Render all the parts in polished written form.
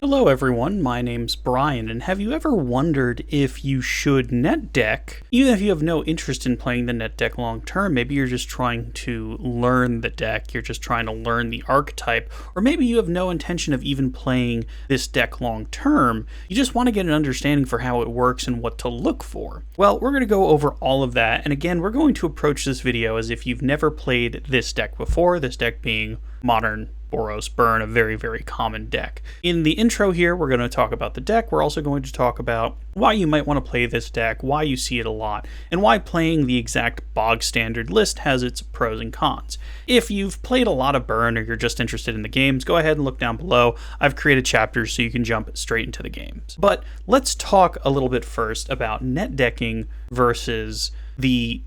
Hello everyone, my name's Brian, and have you ever wondered if you should net deck, even if you have no interest in playing the net deck long term? Maybe you're just trying to learn the deck, you're just trying to learn the archetype, or maybe you have no intention of even playing this deck long term, you just want to get an understanding for how it works and what to look for. Well, we're going to go over all of that, and again, we're going to approach this video as if you've never played this deck before, this deck being Modern Boros Burn, a very, very common deck. In the intro here, we're going to talk about the deck. We're also going to talk about why you might want to play this deck, why you see it a lot, and why playing the exact bog standard list has its pros and cons. If you've played a lot of Burn or you're just interested in the games, go ahead and look down below. I've created chapters so you can jump straight into the games. But let's talk a little bit first about net decking versus the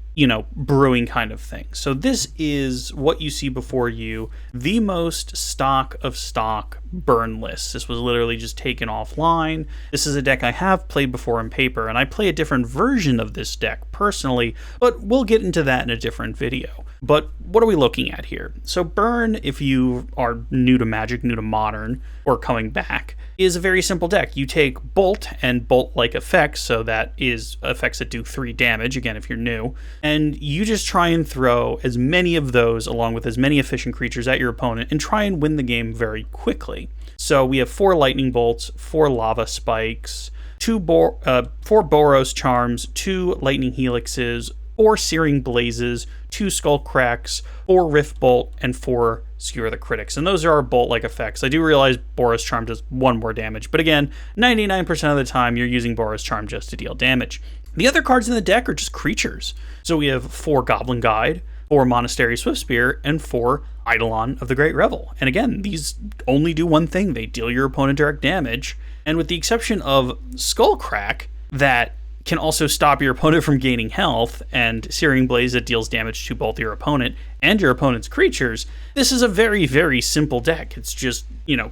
brewing kind of thing. So this is what you see before you, the most stock of stock Burn list. This was literally just taken offline. This is a deck I have played before in paper, and I play a different version of this deck personally, but we'll get into that in a different video. But what are we looking at here? So Burn, if you are new to Magic, new to Modern, or coming back, is a very simple deck. You take Bolt and Bolt-like effects, so that is effects that do 3 damage, again, if you're new, and you just try and throw as many of those along with as many efficient creatures at your opponent and try and win the game very quickly. So we have 4 Lightning Bolts, 4 Lava Spikes, 4 Boros Charms, 2 Lightning Helixes, 4 Searing Blazes, 2 Skull Cracks, 4 Rift Bolt, and 4 Skewer the Critics. And those are our Bolt-like effects. I do realize Boros Charm does 1 more damage, but again, 99% of the time you're using Boros Charm just to deal damage. The other cards in the deck are just creatures. So we have 4 Goblin Guide, 4 Monastery Swiftspear, and 4 Eidolon of the Great Revel. And again, these only do one thing. They deal your opponent direct damage. And with the exception of Skull Crack, that can also stop your opponent from gaining health, and Searing Blaze that deals damage to both your opponent and your opponent's creatures, this is a very, very simple deck. It's just,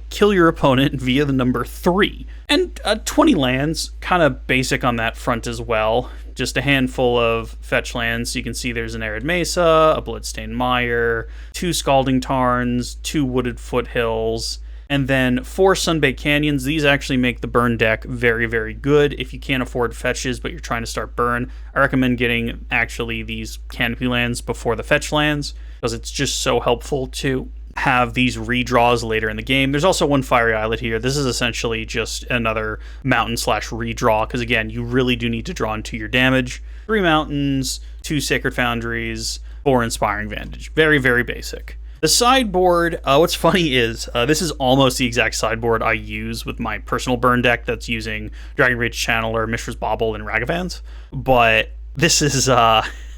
kill your opponent via the number 3. And 20 lands, kind of basic on that front as well. Just a handful of fetch lands. So you can see there's an Arid Mesa, a Bloodstained Mire, 2 Scalding Tarns, 2 Wooded Foothills, and then 4 Sunbaked Canyons. These actually make the Burn deck very, very good. If you can't afford fetches, but you're trying to start Burn, I recommend getting actually these Canopy lands before the fetch lands, because it's just so helpful to have these redraws later in the game. There's also 1 Fiery Islet here. This is essentially just another mountain/redraw, because again, you really do need to draw into your damage. 3 mountains, 2 Sacred Foundries, 4 Inspiring Vantage. Very, very basic. The sideboard, what's funny is this is almost the exact sideboard I use with my personal Burn deck that's using Dragon Rage Channeler, Mishra's Bauble, and Ragavans. But this is,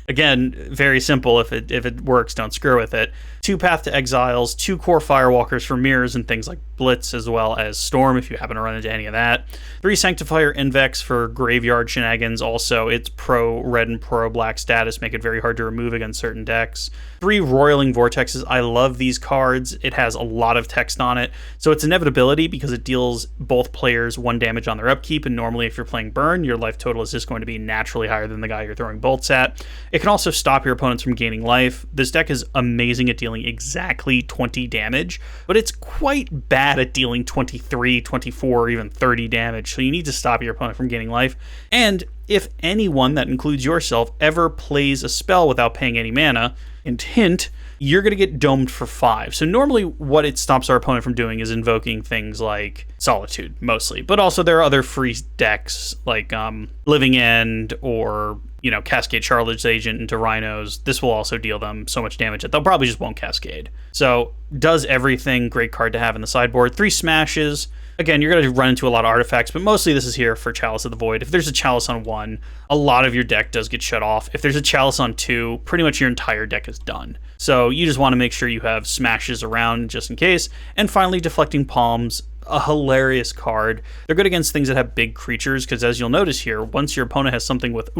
again, very simple. If it works, don't screw with it. 2 Path to Exiles, 2 Core Firewalkers for mirrors and things like Blitz, as well as Storm, if you happen to run into any of that. 3 Sanctifier Invex for graveyard shenanigans. Also, its pro-red and pro-black status make it very hard to remove against certain decks. 3 Roiling Vortexes. I love these cards. It has a lot of text on it, so it's inevitability because it deals both players 1 damage on their upkeep, and normally if you're playing Burn, your life total is just going to be naturally higher than the guy you're throwing bolts at. It can also stop your opponents from gaining life. This deck is amazing at dealing exactly 20 damage, but it's quite bad at dealing 23, 24, or even 30 damage, so you need to stop your opponent from gaining life. And if anyone, that includes yourself, ever plays a spell without paying any mana, and hint, you're going to get domed for 5. So normally what it stops our opponent from doing is invoking things like Solitude, mostly. But also there are other free decks like Living End or Cascade Charlotte's Agent into Rhinos. This will also deal them so much damage that they'll probably just won't Cascade. So does everything, great card to have in the sideboard. 3 Smashes. Again, you're going to run into a lot of artifacts, but mostly this is here for Chalice of the Void. If there's a Chalice on 1, a lot of your deck does get shut off. If there's a Chalice on 2, pretty much your entire deck is done. So you just want to make sure you have Smashes around just in case. And finally, Deflecting Palms, a hilarious card. They're good against things that have big creatures, because as you'll notice here, once your opponent has something with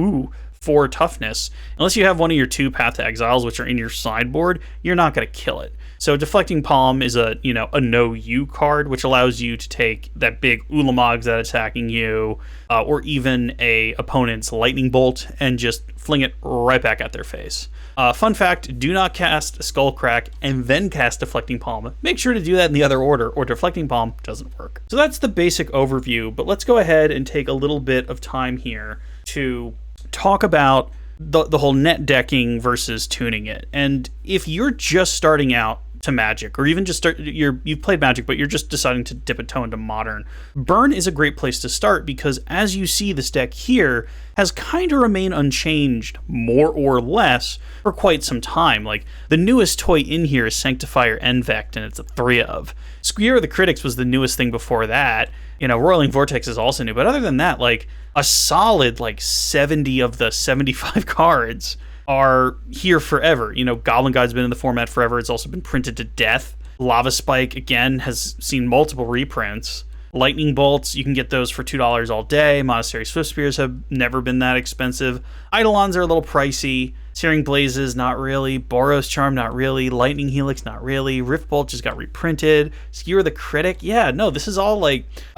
4 toughness, unless you have one of your 2 Path to Exiles, which are in your sideboard, you're not going to kill it. So Deflecting Palm is a no-you card, which allows you to take that big Ulamogs that attacking you, or even a opponent's Lightning Bolt, and just fling it right back at their face. Fun fact, do not cast Skullcrack and then cast Deflecting Palm. Make sure to do that in the other order, or Deflecting Palm doesn't work. So that's the basic overview, but let's go ahead and take a little bit of time here to talk about the whole net decking versus tuning it. And if you're just starting out to Magic, or even just you've played Magic but you're just deciding to dip a toe into Modern, Burn is a great place to start, because as you see, this deck here has kind of remained unchanged, more or less, for quite some time. Like, the newest toy in here is Sanctifier Envect, and it's a 3-of. Squeer of the Critics was the newest thing before that. Roiling Vortex is also new, but other than that, like, a solid 70 of the 75 cards are here forever. Goblin Guide's been in the format forever. It's also been printed to death. Lava Spike, again, has seen multiple reprints. Lightning Bolts, you can get those for $2 all day. Monastery Swift Spears have never been that expensive. Eidolons are a little pricey. Searing Blazes, not really. Boros Charm, not really. Lightning Helix, not really. Rift Bolt just got reprinted. Skewer the Critic, yeah, no, this is all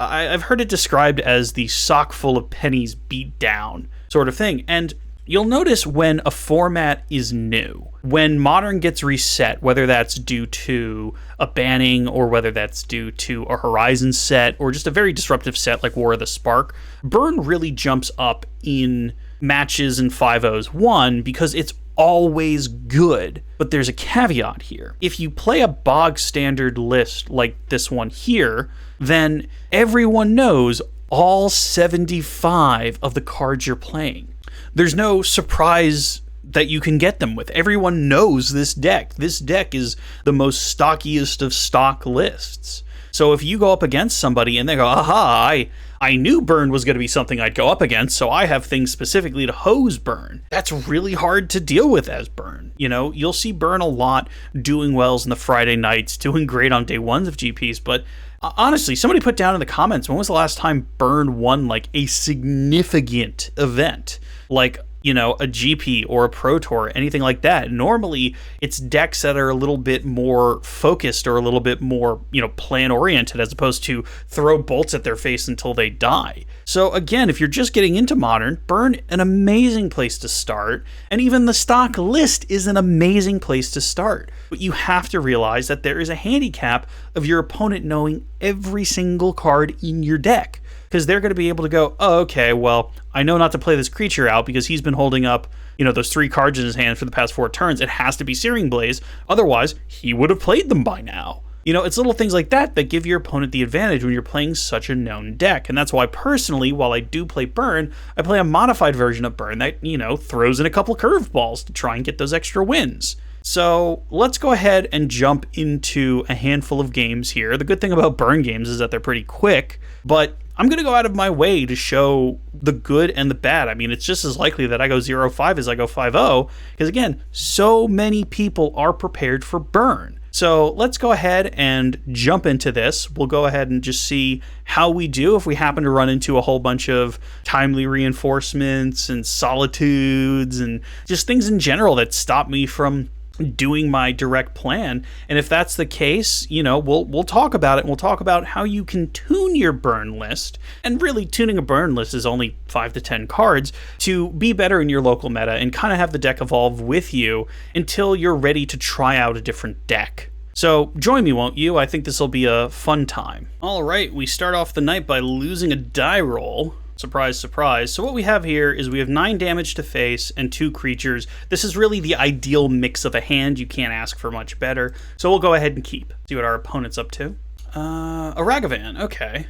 I've heard it described as the sock full of pennies beat down sort of thing. And you'll notice when a format is new, when Modern gets reset, whether that's due to a banning or whether that's due to a Horizon set or just a very disruptive set like War of the Spark, Burn really jumps up in matches and 5-0s. One, because it's always good, but there's a caveat here. If you play a bog standard list like this one here, then everyone knows all 75 of the cards you're playing. There's no surprise that you can get them with. Everyone knows this deck. This deck is the most stockiest of stock lists. So if you go up against somebody and they go, aha, I knew Burn was going to be something I'd go up against, so I have things specifically to hose Burn. That's really hard to deal with as Burn. You'll see Burn a lot doing wells in the Friday nights, doing great on day ones of GPs, but honestly, somebody put down in the comments, when was the last time Burn won a significant event? A GP or a Pro Tour, anything like that. Normally, it's decks that are a little bit more focused or a little bit more, plan-oriented, as opposed to throw bolts at their face until they die. So again, if you're just getting into Modern, Burn, an amazing place to start, and even the stock list is an amazing place to start. But you have to realize that there is a handicap of your opponent knowing every single card in your deck, because they're going to be able to go, oh, okay, well, I know not to play this creature out because he's been holding up, those 3 cards in his hand for the past 4 turns. It has to be Searing Blaze. Otherwise, he would have played them by now. It's little things like that that give your opponent the advantage when you're playing such a known deck. And that's why, personally, while I do play Burn, I play a modified version of Burn that, throws in a couple curveballs to try and get those extra wins. So let's go ahead and jump into a handful of games here. The good thing about Burn games is that they're pretty quick, but I'm going to go out of my way to show the good and the bad. I mean, it's just as likely that I go 0-5 as I go 5-0, because again, so many people are prepared for Burn. So let's go ahead and jump into this. We'll go ahead and just see how we do if we happen to run into a whole bunch of timely reinforcements and solitudes and just things in general that stop me from doing my direct plan. And if that's the case, we'll talk about it, and we'll talk about how you can tune your Burn list. And really, tuning a Burn list is only 5 to 10 cards to be better in your local meta and kind of have the deck evolve with you until you're ready to try out a different deck. So join me, won't you? I think this will be a fun time. All right, we start off the night by losing a die roll. Surprise, surprise. So what we have here is we have 9 damage to face and 2 creatures. This is really the ideal mix of a hand. You can't ask for much better. So we'll go ahead and keep. See what our opponent's up to. A Ragavan, okay.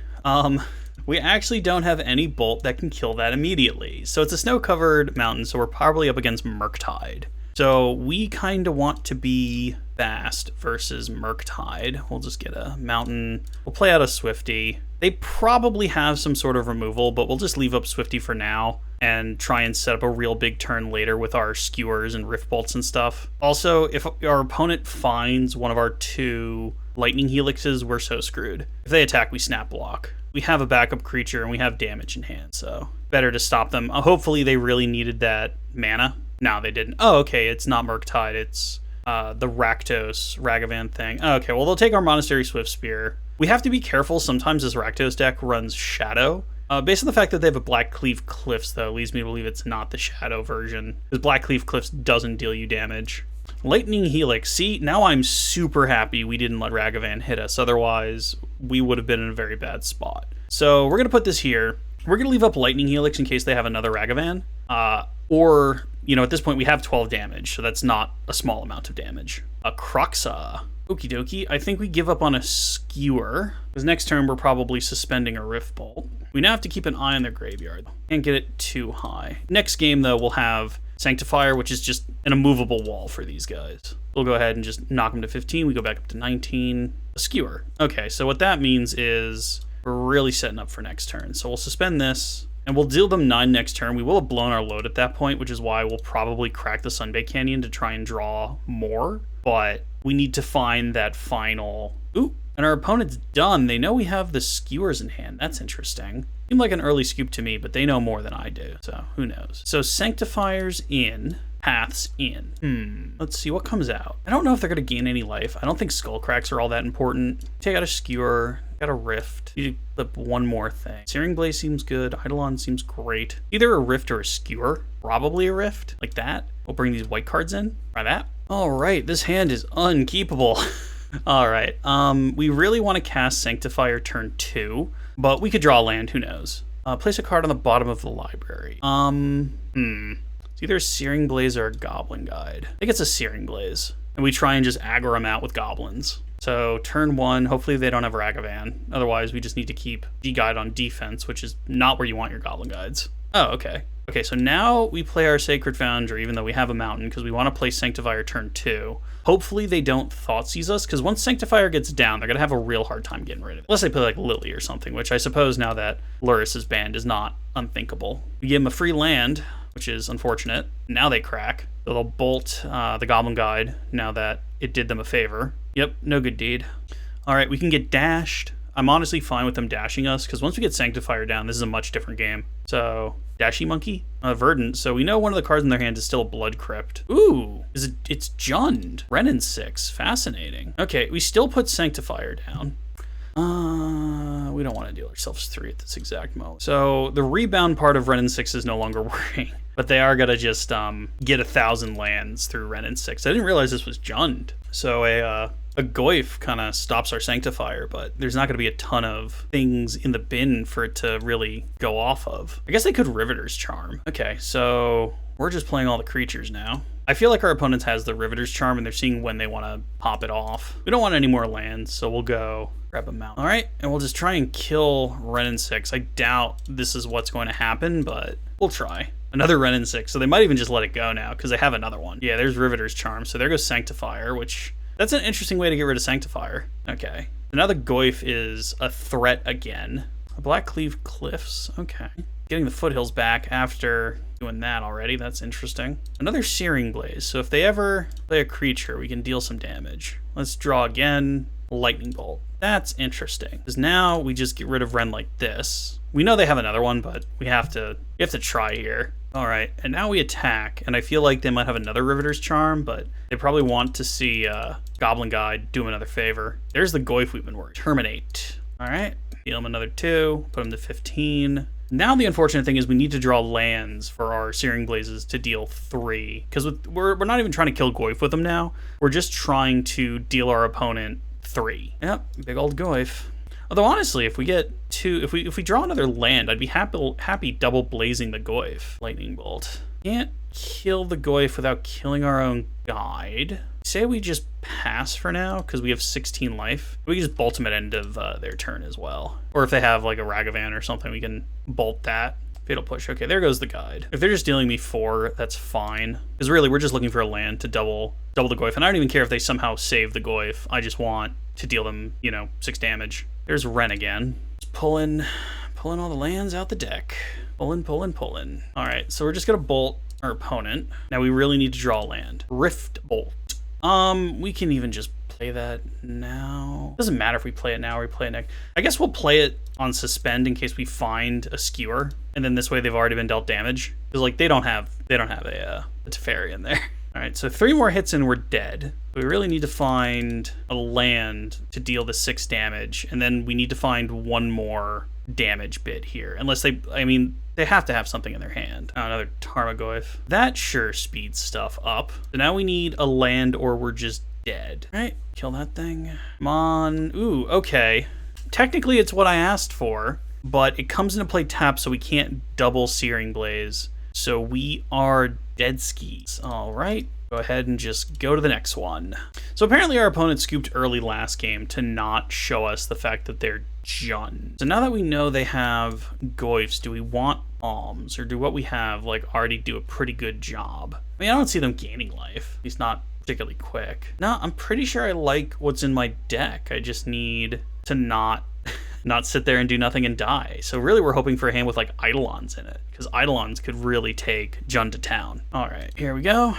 We actually don't have any bolt that can kill that immediately. So it's a snow-covered mountain, so we're probably up against Murktide. So we kind of want to be fast versus Murktide. We'll just get a mountain. We'll play out a Swifty. They probably have some sort of removal, but we'll just leave up Swifty for now and try and set up a real big turn later with our skewers and rift bolts and stuff. Also, if our opponent finds one of our 2 lightning helixes, we're so screwed. If they attack, we snap block. We have a backup creature and we have damage in hand, so better to stop them. Hopefully they really needed that mana. No, they didn't. Oh, okay, it's not Murktide, it's the Rakdos Ragavan thing. Okay, well, they'll take our Monastery Swift Spear. We have to be careful. Sometimes this Rakdos deck runs Shadow. Based on the fact that they have a Black Cleave Cliffs, though, leads me to believe it's not the Shadow version, because Black Cleave Cliffs doesn't deal you damage. Lightning Helix. See, now I'm super happy we didn't let Ragavan hit us. Otherwise, we would have been in a very bad spot. So we're going to put this here. We're going to leave up Lightning Helix in case they have another Ragavan. Or, you know, at this point we have 12 damage, so that's not a small amount of damage. A Croxa. Okie dokie. I think we give up on a Skewer, because next turn we're probably suspending a Rift Bolt. We now have to keep an eye on their graveyard. Can't get it too high. Next game, though, we'll have Sanctifier, which is just an immovable wall for these guys. We'll go ahead and just knock them to 15. We go back up to 19. A Skewer. Okay, so what that means is we're really setting up for next turn. So we'll suspend this, and we'll deal them 9 next turn. We will have blown our load at that point, which is why we'll probably crack the Sunbake Canyon to try and draw more. But we need to find that final... Ooh, and our opponent's done. They know we have the Skewers in hand. That's interesting. Seemed like an early scoop to me, but they know more than I do, so who knows. So Sanctifier's in, Path's in. Let's see what comes out. I don't know if they're going to gain any life. I don't think Skullcracks are all that important. Take out a Skewer, got a Rift. You need to flip one more thing. Searing Blaze seems good. Eidolon seems great. Either a Rift or a Skewer. Probably a Rift, like that. We'll bring these white cards in. Try that. All right, this hand is unkeepable. All right, we really want to cast Sanctifier turn 2, but we could draw a land, who knows. Place a card on the bottom of the library. It's either a Searing Blaze or a Goblin Guide. I think it's a Searing Blaze, and we try and just aggro them out with goblins. So turn 1, hopefully they don't have Ragavan. Otherwise, we just need to keep G-Guide on defense, which is not where you want your Goblin Guides. Oh, okay. Okay, so now we play our Sacred Foundry, even though we have a mountain, because we want to play Sanctifier turn 2. Hopefully they don't Thoughtseize us, because once Sanctifier gets down, they're going to have a real hard time getting rid of it. Unless they play like Lily or something, which I suppose now that Luris is banned is not unthinkable. We give them a free land, which is unfortunate. Now they crack. So they'll bolt the Goblin Guide now that it did them a favor. Yep, no good deed. All right, we can get dashed. I'm honestly fine with them dashing us, because once we get Sanctifier down, this is a much different game. So, Dashy Monkey? Verdant. So we know one of the cards in their hand is still a Blood Crypt. Ooh, it's Jund. Renin 6. Fascinating. Okay, we still put Sanctifier down. We don't want to deal ourselves 3 at this exact moment. So the rebound part of Renin 6 is no longer working, but they are going to just get 1,000 lands through Renin 6. I didn't realize this was Jund. So a Goyf kind of stops our Sanctifier, but there's not going to be a ton of things in the bin for it to really go off of. I guess they could Riveter's Charm. Okay, so we're just playing all the creatures now. I feel like our opponent has the Riveter's Charm, and they're seeing when they want to pop it off. We don't want any more lands, so we'll go grab a mountain. All right, and we'll just try and kill Renin 6. I doubt this is what's going to happen, but we'll try. Another Renin 6, so they might even just let it go now, because they have another one. Yeah, there's Riveter's Charm, so there goes Sanctifier, which... That's an interesting way to get rid of Sanctifier. Okay. So now the Goyf is a threat again. A Black Cleave Cliffs. Okay. Getting the Foothills back after doing that already. That's interesting. Another Searing Blaze. So if they ever play a creature, we can deal some damage. Let's draw again. Lightning Bolt. That's interesting. Because now we just get rid of Ren like this. We know they have another one, but we have to try here. All right, and now we attack, and I feel like they might have another Riveter's Charm, but they probably want to see Goblin Guide do him another favor. There's the Goyf we've been working. Terminate. All right, deal him another 2, put him to 15. Now the unfortunate thing is we need to draw lands for our Searing Blazes to deal 3, because we're not even trying to kill Goyf with them now. We're just trying to deal our opponent 3. Yep, big old Goyf. Although honestly, if we get 2, if we draw another land, I'd be happy double blazing the Goyf. Lightning Bolt. Can't kill the Goyf without killing our own guide. Say we just pass for now because we have 16 life. We can just bolt them at end of their turn as well. Or if they have like a Ragavan or something, we can bolt that. Fatal Push. Okay, there goes the guide. If they're just dealing me 4, that's fine. Because really, we're just looking for a land to double the Goyf. And I don't even care if they somehow save the Goyf. I just want to deal them, 6 damage. There's Ren again. Just pulling all the lands out the deck. Pulling. All right, so we're just gonna bolt our opponent. Now we really need to draw a land. Rift Bolt. We can even just play that now. Doesn't matter if we play it now or we play it next. I guess we'll play it on suspend in case we find a Skewer, and then this way they've already been dealt damage. Because like they don't have a Teferi in there. All right, so 3 more hits and we're dead. We really need to find a land to deal the 6 damage, and then we need to find 1 more damage bit here. Unless they, I mean, they have to have something in their hand. Oh, another Tarmogoyf. That sure speeds stuff up. So now we need a land or we're just dead. All right, kill that thing. Come on. Ooh, okay. Technically, it's what I asked for, but it comes into play tapped, so we can't double Searing Blaze. So we are dead skis. All right, go ahead and just go to the next one. So apparently our opponent scooped early last game to not show us the fact that they're Jund. So now that we know they have Goyfs, do we want Alms, or do what we have like already do a pretty good job? I mean, I don't see them gaining life. He's not particularly quick. No, I'm pretty sure I like what's in my deck. I just need to not sit there and do nothing and die. So really we're hoping for a hand with like Eidolons in it, because Eidolons could really take Jund to town. All right, here we go.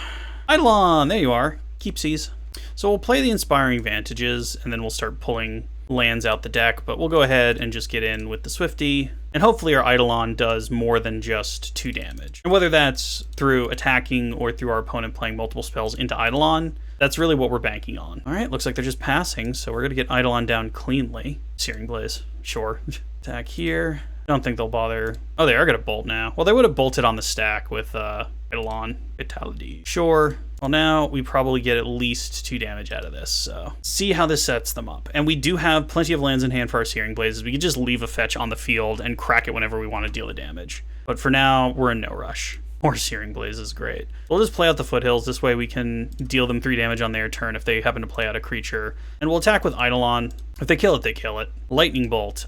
Eidolon, there you are. Keepsies. So we'll play the Inspiring Vantages, and then we'll start pulling lands out the deck, but we'll go ahead and just get in with the Swifty, and hopefully our Eidolon does more than just 2 damage. And whether that's through attacking or through our opponent playing multiple spells into Eidolon, that's really what we're banking on. All right, looks like they're just passing, so we're going to get Eidolon down cleanly. Searing Blaze, sure. Attack here. Don't think they'll bother. Oh, they are going to bolt now. Well, they would have bolted on the stack with Eidolon Vitality. Sure. Well, now we probably get at least 2 damage out of this, so see how this sets them up. And we do have plenty of lands in hand for our Searing Blazes. We can just leave a fetch on the field and crack it whenever we want to deal the damage. But for now, we're in no rush. More Searing Blaze is great. We'll just play out the Foothills. This way we can deal them 3 damage on their turn if they happen to play out a creature. And we'll attack with Eidolon. If they kill it, they kill it. Lightning Bolt.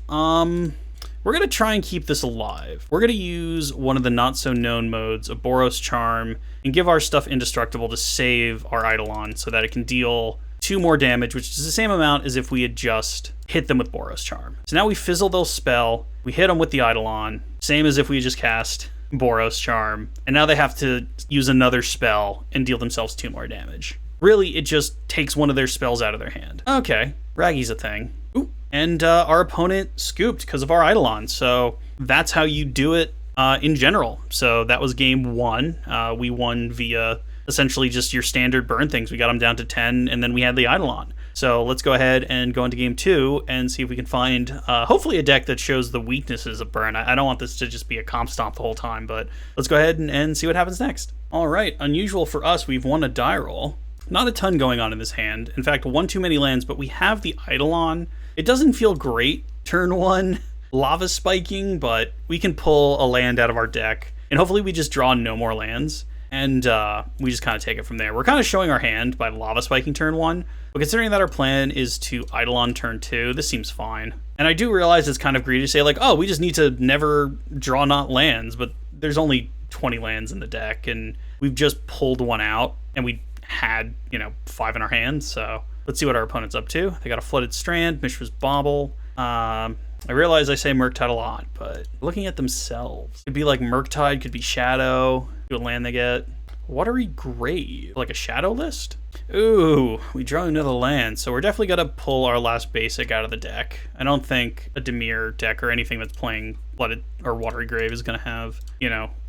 We're going to try and keep this alive. We're going to use one of the not-so-known modes, a Boros Charm, and give our stuff indestructible to save our Eidolon so that it can deal 2 more damage, which is the same amount as if we had just hit them with Boros Charm. So now we fizzle their spell, we hit them with the Eidolon, same as if we had just cast Boros Charm, and now they have to use another spell and deal themselves 2 more damage. Really, it just takes one of their spells out of their hand. Okay, Raggy's a thing. Ooh. And our opponent scooped because of our Eidolon, so that's how you do it in general. So that was game 1. We won via essentially just your standard burn things. We got them down to 10, and then we had the Eidolon. So let's go ahead and go into game 2 and see if we can find hopefully a deck that shows the weaknesses of burn. I don't want this to just be a comp stomp the whole time, but let's go ahead and see what happens next. All right, unusual for us, we've won a die roll. Not a ton going on in this hand. In fact, 1 too many lands, but we have the Eidolon. It doesn't feel great turn 1 lava spiking, but we can pull a land out of our deck, and hopefully we just draw no more lands, and we just kind of take it from there. We're kind of showing our hand by lava spiking turn 1, but considering that our plan is to Eidolon turn 2, this seems fine. And I do realize it's kind of greedy to say like, oh, we just need to never draw not lands, but there's only 20 lands in the deck, and we've just pulled 1 out, and we had, 5 in our hands, so let's see what our opponent's up to. They got a Flooded Strand, Mishra's Bauble. I realize I say Murktide a lot, but looking at themselves, could be like Murktide, could be Shadow, do a land they get. Watery Grave, like a Shadow list? Ooh, we draw another land, so we're definitely gonna pull our last basic out of the deck. I don't think a Dimir deck or anything that's playing Flooded or Watery Grave is gonna have,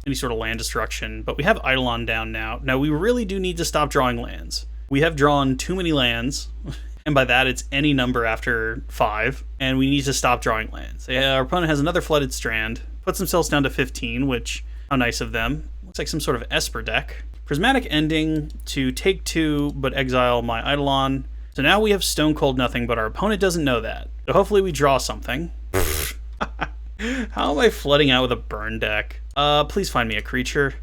any sort of land destruction, but we have Eidolon down now. Now, we really do need to stop drawing lands. We have drawn too many lands, and by that, it's any number after 5, and we need to stop drawing lands. Yeah, our opponent has another Flooded Strand, puts themselves down to 15, which, how nice of them. Looks like some sort of Esper deck. Prismatic Ending to take 2, but exile my Eidolon. So now we have Stone Cold Nothing, but our opponent doesn't know that. So hopefully we draw something. How am I flooding out with a burn deck? Please find me a creature.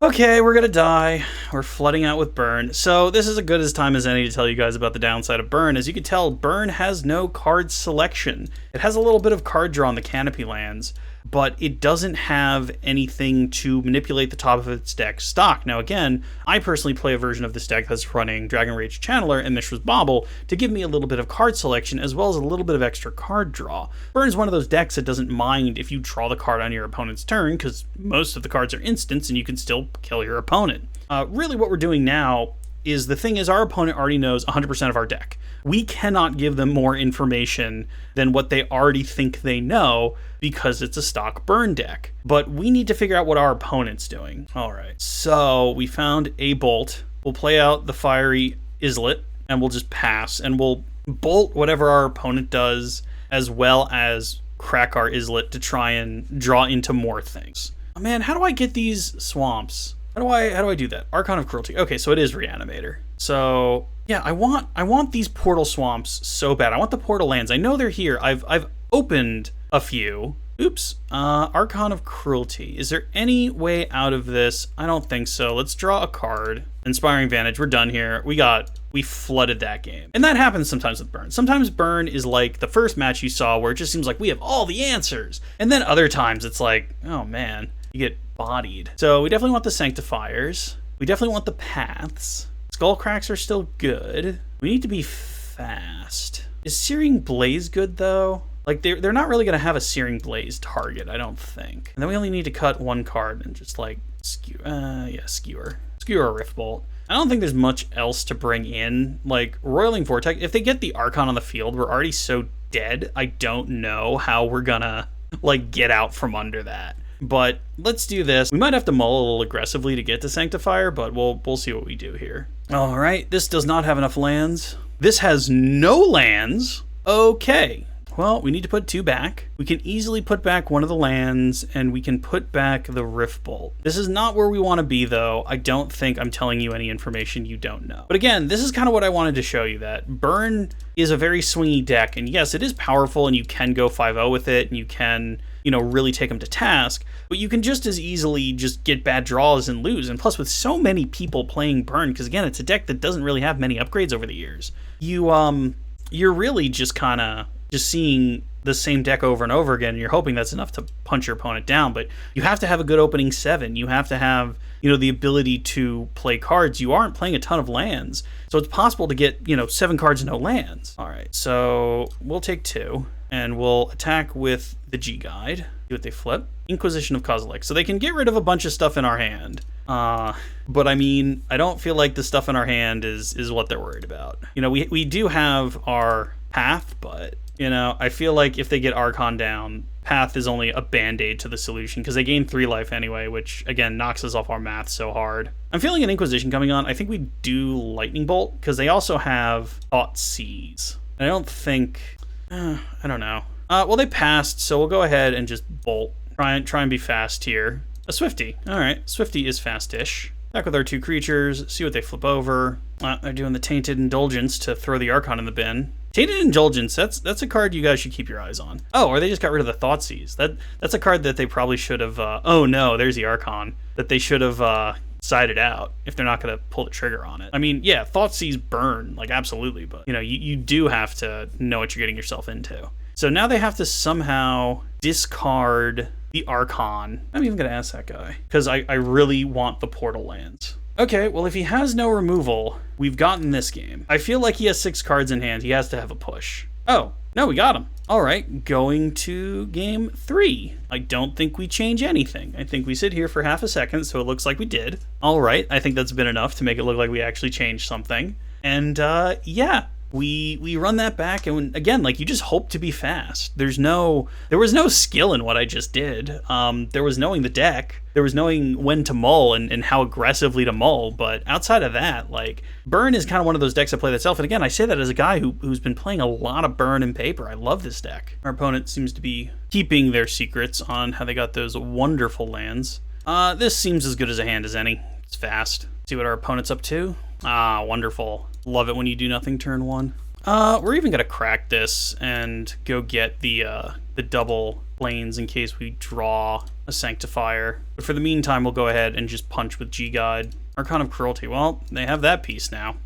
Okay, we're gonna die. We're flooding out with burn. So this is as good as time as any to tell you guys about the downside of burn. As you can tell, burn has no card selection. It has a little bit of card draw on the canopy lands, but it doesn't have anything to manipulate the top of its deck stock. Now again, I personally play a version of this deck that's running Dragon Rage Channeler and Mishra's Bauble to give me a little bit of card selection as well as a little bit of extra card draw. Burn is one of those decks that doesn't mind if you draw the card on your opponent's turn, because most of the cards are instants and you can still kill your opponent. Really what we're doing now is the thing is our opponent already knows 100% of our deck. We cannot give them more information than what they already think they know because it's a stock burn deck. But we need to figure out what our opponent's doing. All right, so we found a bolt. We'll play out the fiery islet and we'll just pass and we'll bolt whatever our opponent does as well as crack our islet to try and draw into more things. Oh man, how do I get these swamps? How do I do that? Archon of Cruelty. Okay, so it is Reanimator. So yeah, I want these portal swamps so bad. I want the portal lands. I know they're here. I've opened a few. Oops. Archon of Cruelty. Is there any way out of this? I don't think so. Let's draw a card. Inspiring Vantage. We're done here. We flooded that game. And that happens sometimes with Burn. Sometimes Burn is like the first match you saw where it just seems like we have all the answers. And then other times it's like, oh man, you get bodied. So we definitely want the Sanctifiers. We definitely want the Paths. Skullcracks are still good. We need to be fast. Is Searing Blaze good though? Like they're not really gonna have a Searing Blaze target, I don't think. And then we only need to cut one card and just like skewer or Rift Bolt. I don't think there's much else to bring in. Like Roiling Vortex, if they get the Archon on the field, we're already so dead. I don't know how we're gonna like get out from under that. But let's do this. We might have to mull a little aggressively to get to Sanctifier, but we'll see what we do here. All right, this does not have enough lands. This has no lands. Okay. Well, we need to put 2 back. We can easily put back one of the lands, and we can put back the Rift Bolt. This is not where we want to be, though. I don't think I'm telling you any information you don't know. But again, this is kind of what I wanted to show you, that Burn is a very swingy deck, and yes, it is powerful, and you can go 5-0 with it, and you can, you know, really take them to task, but you can just as easily just get bad draws and lose. And plus, with so many people playing Burn, because again, it's a deck that doesn't really have many upgrades over the years, you're really just kind of just seeing the same deck over and over again, and you're hoping that's enough to punch your opponent down. But you have to have a good opening 7. You have to have, you know, the ability to play cards. You aren't playing a ton of lands, so it's possible to get, you know, 7 cards and no lands. All right, so we'll take 2, and we'll attack with the G-Guide. See what they flip. Inquisition of Kozilek. So they can get rid of a bunch of stuff in our hand. But I mean, I don't feel like the stuff in our hand is what they're worried about. You know, we do have our Path, but you know, I feel like if they get Archon down, Path is only a band-aid to the solution because they gain 3 life anyway, which again knocks us off our math so hard. I'm feeling an Inquisition coming on. I think we do Lightning Bolt because they also have Thoughtseize. I don't think, I don't know. Well, they passed, so we'll go ahead and just bolt. Try and be fast here. A Swifty. All right, Swifty is fast-ish. Back with our 2 creatures, see what they flip over. They're doing the Tainted Indulgence to throw the Archon in the bin. Tainted Indulgence, that's a card you guys should keep your eyes on. Oh, or they just got rid of the Thoughtseize. That's a card that they probably should have, oh no, there's the Archon, that they should have sided out if they're not going to pull the trigger on it. I mean, yeah, Thoughtseize burn, like absolutely, but you know, you do have to know what you're getting yourself into. So now they have to somehow discard the Archon. I'm even going to ask that guy, because I really want the portal lands. Okay, well, if he has no removal, we've gotten this game. I feel like he has 6 cards in hand. He has to have a push. Oh, no, we got him. All right, going to game 3. I don't think we change anything. I think we sit here for half a second, so it looks like we did. All right, I think that's been enough to make it look like we actually changed something. And yeah, we run that back, and again, like, you just hope to be fast. There was no skill in what I just did. There was knowing the deck. There was knowing when to mull and how aggressively to mull, but outside of that, like, Burn is kind of one of those decks that play itself. And again, I say that as a guy who's been playing a lot of Burn and Paper. I love this deck. Our opponent seems to be keeping their secrets on how they got those wonderful lands. This seems as good as a hand as any. It's fast. See what our opponent's up to. Wonderful. Love it when you do nothing turn 1. We're even gonna crack this and go get the double planes in case we draw a Sanctifier. But for the meantime, we'll go ahead and just punch with G-Guide. Archon of Cruelty. Well, they have that piece now.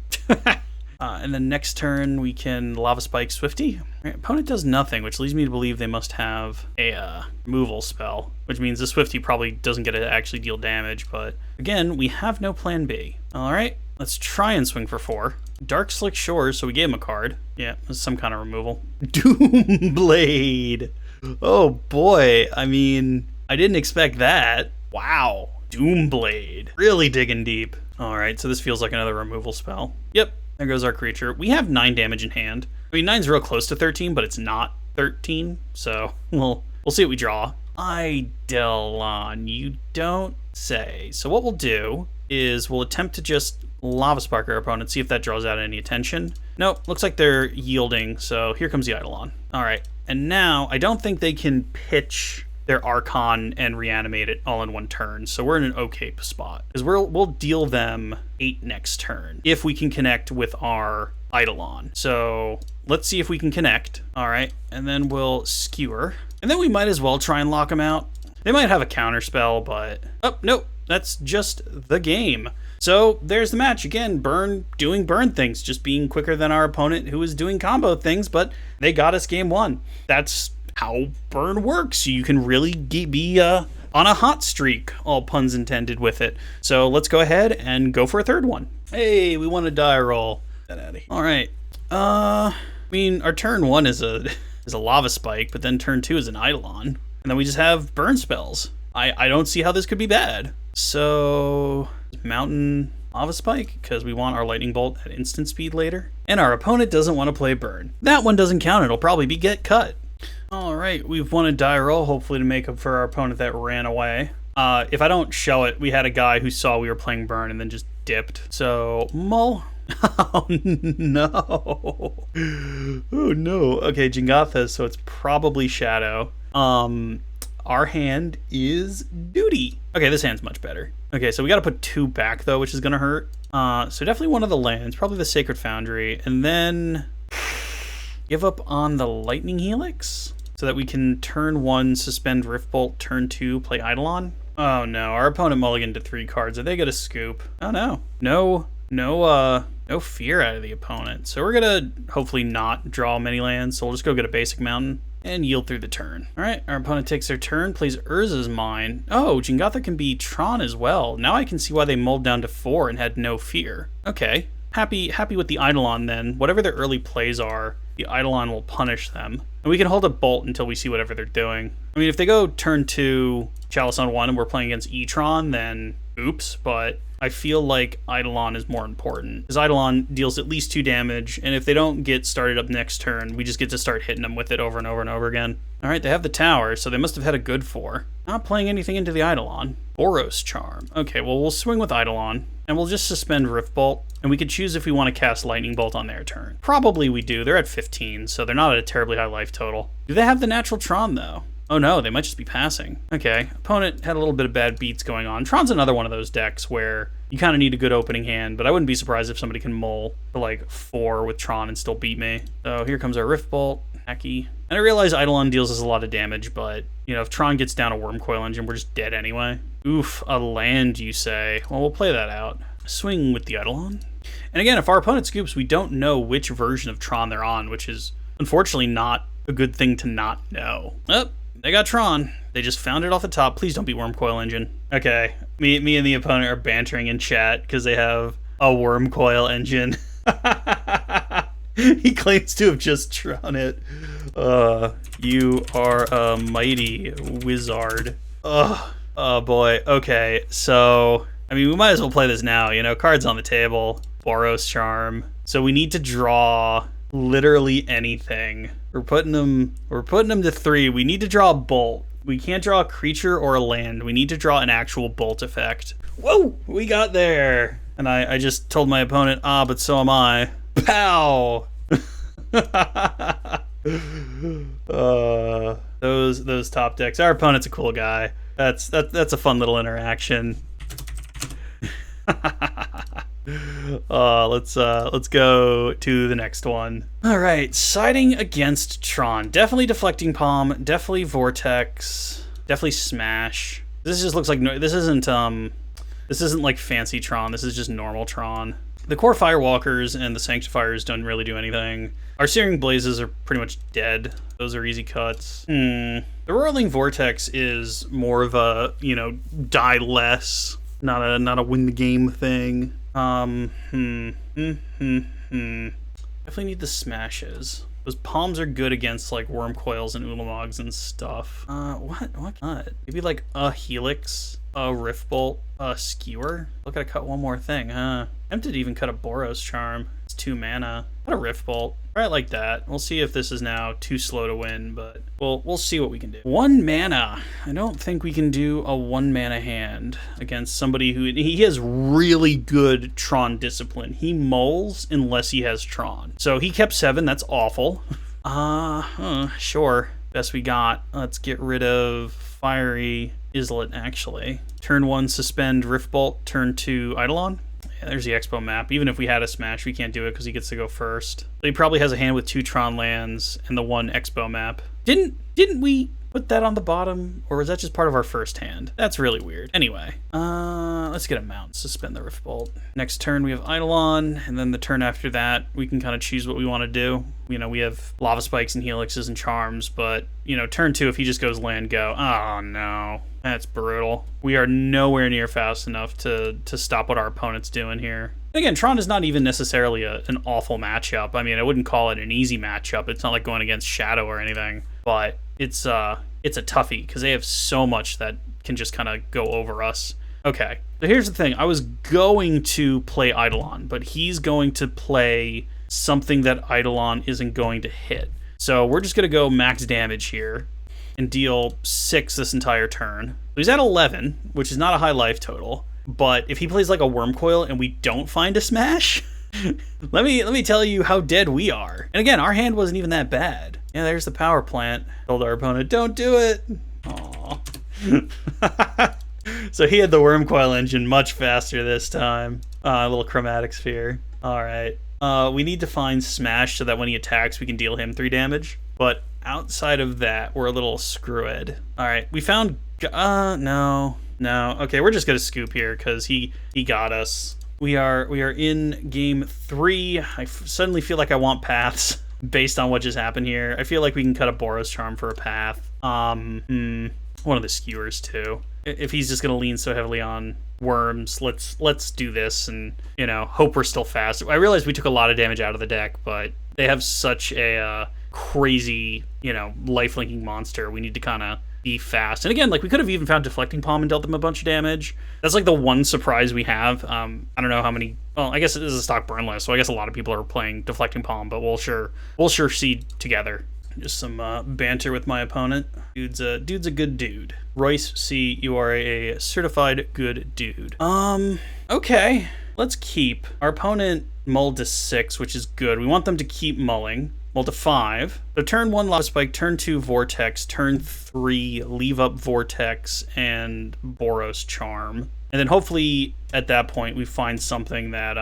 And then next turn, we can Lava Spike Swifty. Right, opponent does nothing, which leads me to believe they must have a removal spell, which means the Swifty probably doesn't get to actually deal damage. But again, we have no plan B. All right, let's try and swing for 4. Dark Slick Shores, so we gave him a card. Yeah, this is some kind of removal. Doomblade. Oh boy, I mean, I didn't expect that. Wow. Doomblade. Really digging deep. All right, so this feels like another removal spell. Yep, there goes our creature. We have 9 damage in hand. I mean, 9's real close to 13, but it's not 13, so we'll see what we draw. Eidolon, you don't say. So what we'll do is we'll attempt to just Lava Spark our opponent, see if that draws out any attention. Nope, looks like they're yielding, so here comes the Eidolon. All right, and now I don't think they can pitch their Archon and reanimate it all in one turn, so we're in an okay spot. Because we'll deal them 8 next turn, if we can connect with our Eidolon. So let's see if we can connect. All right, and then we'll Skewer. And then we might as well try and lock them out. They might have a counter spell, but... oh, nope, that's just the game. So there's the match. Again, Burn doing Burn things, just being quicker than our opponent who was doing combo things, but they got us game 1. That's how Burn works. You can really be on a hot streak, all puns intended with it. So let's go ahead and go for a third one. Hey, we won a die roll. Get out of here. All right. I mean, our turn 1 is a Lava Spike, but then turn 2 is an Eidolon. And then we just have burn spells. I don't see how this could be bad. So, Mountain Lava Spike, because we want our Lightning Bolt at instant speed later. And our opponent doesn't want to play burn. That one doesn't count, it'll probably be get cut. Alright, we've won a die roll, hopefully to make up for our opponent that ran away. If I don't show it, we had a guy who saw we were playing burn and then just dipped. So, Mull. Oh no. Oh no. Okay, Jingatha, so it's probably Shadow. Our hand is Duty. Okay, this hand's much better. Okay, so we gotta put 2 back though, which is gonna hurt. So definitely one of the lands, probably the Sacred Foundry, and then give up on the Lightning Helix so that we can turn 1 suspend Riftbolt, turn 2 play Eidolon. Oh no, our opponent mulliganed to 3 cards. Are they gonna scoop? Oh no. No fear out of the opponent. So we're gonna hopefully not draw many lands, so we'll just go get a basic mountain and yield through the turn. All right, our opponent takes their turn, plays Urza's Mine. Oh, Jingatha can be Tron as well. Now I can see why they mulled down to 4 and had no fear. Okay, happy with the Eidolon then. Whatever their early plays are, the Eidolon will punish them. And we can hold a Bolt until we see whatever they're doing. I mean, if they go turn 2, Chalice on 1, and we're playing against E-Tron, then oops, but I feel like Eidolon is more important, because Eidolon deals at least 2 damage, and if they don't get started up next turn, we just get to start hitting them with it over and over and over again. All right, they have the tower, so they must have had a good 4. Not playing anything into the Eidolon. Boros Charm. Okay, well, we'll swing with Eidolon, and we'll just suspend Riftbolt, and we could choose if we want to cast Lightning Bolt on their turn. Probably we do. They're at 15, so they're not at a terribly high life total. Do they have the natural Tron, though? Oh no, they might just be passing. Okay, opponent had a little bit of bad beats going on. Tron's another one of those decks where you kind of need a good opening hand, but I wouldn't be surprised if somebody can mull to like 4 with Tron and still beat me. So here comes our Riftbolt, hacky. And I realize Eidolon deals us a lot of damage, but you know, if Tron gets down a Wormcoil Engine, we're just dead anyway. Oof, a land you say. Well, we'll play that out. Swing with the Eidolon. And again, if our opponent scoops, we don't know which version of Tron they're on, which is unfortunately not a good thing to not know. Oh, they got Tron. They just found it off the top. Please don't be Wormcoil Engine. Okay, me and the opponent are bantering in chat because they have a Wormcoil Engine. He claims to have just drawn it. You are a mighty wizard. Oh boy. Okay, so I mean, we might as well play this now. You know, cards on the table. Boros Charm. So we need to draw literally anything. We're putting them to 3. We need to draw a bolt. We can't draw a creature or a land. We need to draw an actual bolt effect. Whoa, we got there. And I just told my opponent, but so am I. Pow. Those top decks. Our opponent's a cool guy. That's a fun little interaction. Let's go to the next one. All right, siding against Tron. Definitely Deflecting Palm, definitely Vortex, definitely Smash. This just looks like this isn't like fancy Tron. This is just normal Tron. The core Firewalkers and the Sanctifiers don't really do anything. Our Searing Blazes are pretty much dead. Those are easy cuts. The Whirling Vortex is more of a, you know, die less, not a win the game thing. Definitely need the smashes. Those palms are good against like worm coils and ulamogs and stuff. What cut? Maybe like a helix, a rift bolt, a skewer. Look, I cut one more thing, huh? Tempted to even cut a Boros charm. It's 2 mana. Cut a rift bolt. Right, like that. We'll see if this is now too slow to win, but we'll see what we can do. 1 mana. I don't think we can do a 1 mana hand against somebody who he has really good Tron discipline. He mulls unless he has Tron. So he kept 7. That's awful. Sure. Best we got. Let's get rid of Fiery Islet, actually. Turn 1, suspend Rift Bolt. Turn 2, Eidolon. Yeah, there's the Expo map. Even if we had a smash, we can't do it because he gets to go first. So he probably has a hand with 2 Tron lands and the 1 Expo map. Didn't we put that on the bottom, or was that just part of our first hand? That's really weird. Anyway, let's get a mount. Suspend the Rift Bolt. Next turn we have Eidolon, and then the turn after that we can kind of choose what we want to do. You know, we have Lava Spikes and Helixes and Charms, but you know, turn 2 if he just goes land go. Oh no. That's brutal. We are nowhere near fast enough to stop what our opponent's doing here. Again, Tron is not even necessarily an awful matchup. I mean, I wouldn't call it an easy matchup. It's not like going against Shadow or anything, but it's a toughie because they have so much that can just kind of go over us. Okay, so here's the thing. I was going to play Eidolon, but he's going to play something that Eidolon isn't going to hit. So we're just going to go max damage here and deal 6 this entire turn. So he's at 11, which is not a high life total. But if he plays like a worm coil and we don't find a smash, let me tell you how dead we are. And again, our hand wasn't even that bad. Yeah, there's the power plant. Told our opponent, don't do it. Aww. So he had the worm coil engine much faster this time. A little chromatic sphere. All right. We need to find smash so that when he attacks, we can deal him 3 damage. But outside of that, we're a little screwed. All right, we found, no. Okay, we're just gonna scoop here because he got us. We are in game 3. I suddenly feel like I want paths based on what just happened here. I feel like we can cut a Boros charm for a path. One of the skewers too. If he's just gonna lean so heavily on worms, let's do this and, you know, hope we're still fast. I realize we took a lot of damage out of the deck, but they have such a crazy, you know, life-linking monster. We need to kind of be fast. And again, like, we could have even found Deflecting Palm and dealt them a bunch of damage. That's like the one surprise we have. I don't know how many. Well, I guess it is a stock burn list, so I guess a lot of people are playing Deflecting Palm, but we'll sure see together. Just some banter with my opponent. Dude's a good dude. Royce C, you are a certified good dude. Okay. Let's keep. Our opponent mulled to 6, which is good. We want them to keep mulling. Mull to 5. So turn 1 Lava Spike, turn 2 Vortex, turn 3 leave up Vortex and Boros Charm. And then hopefully at that point we find something that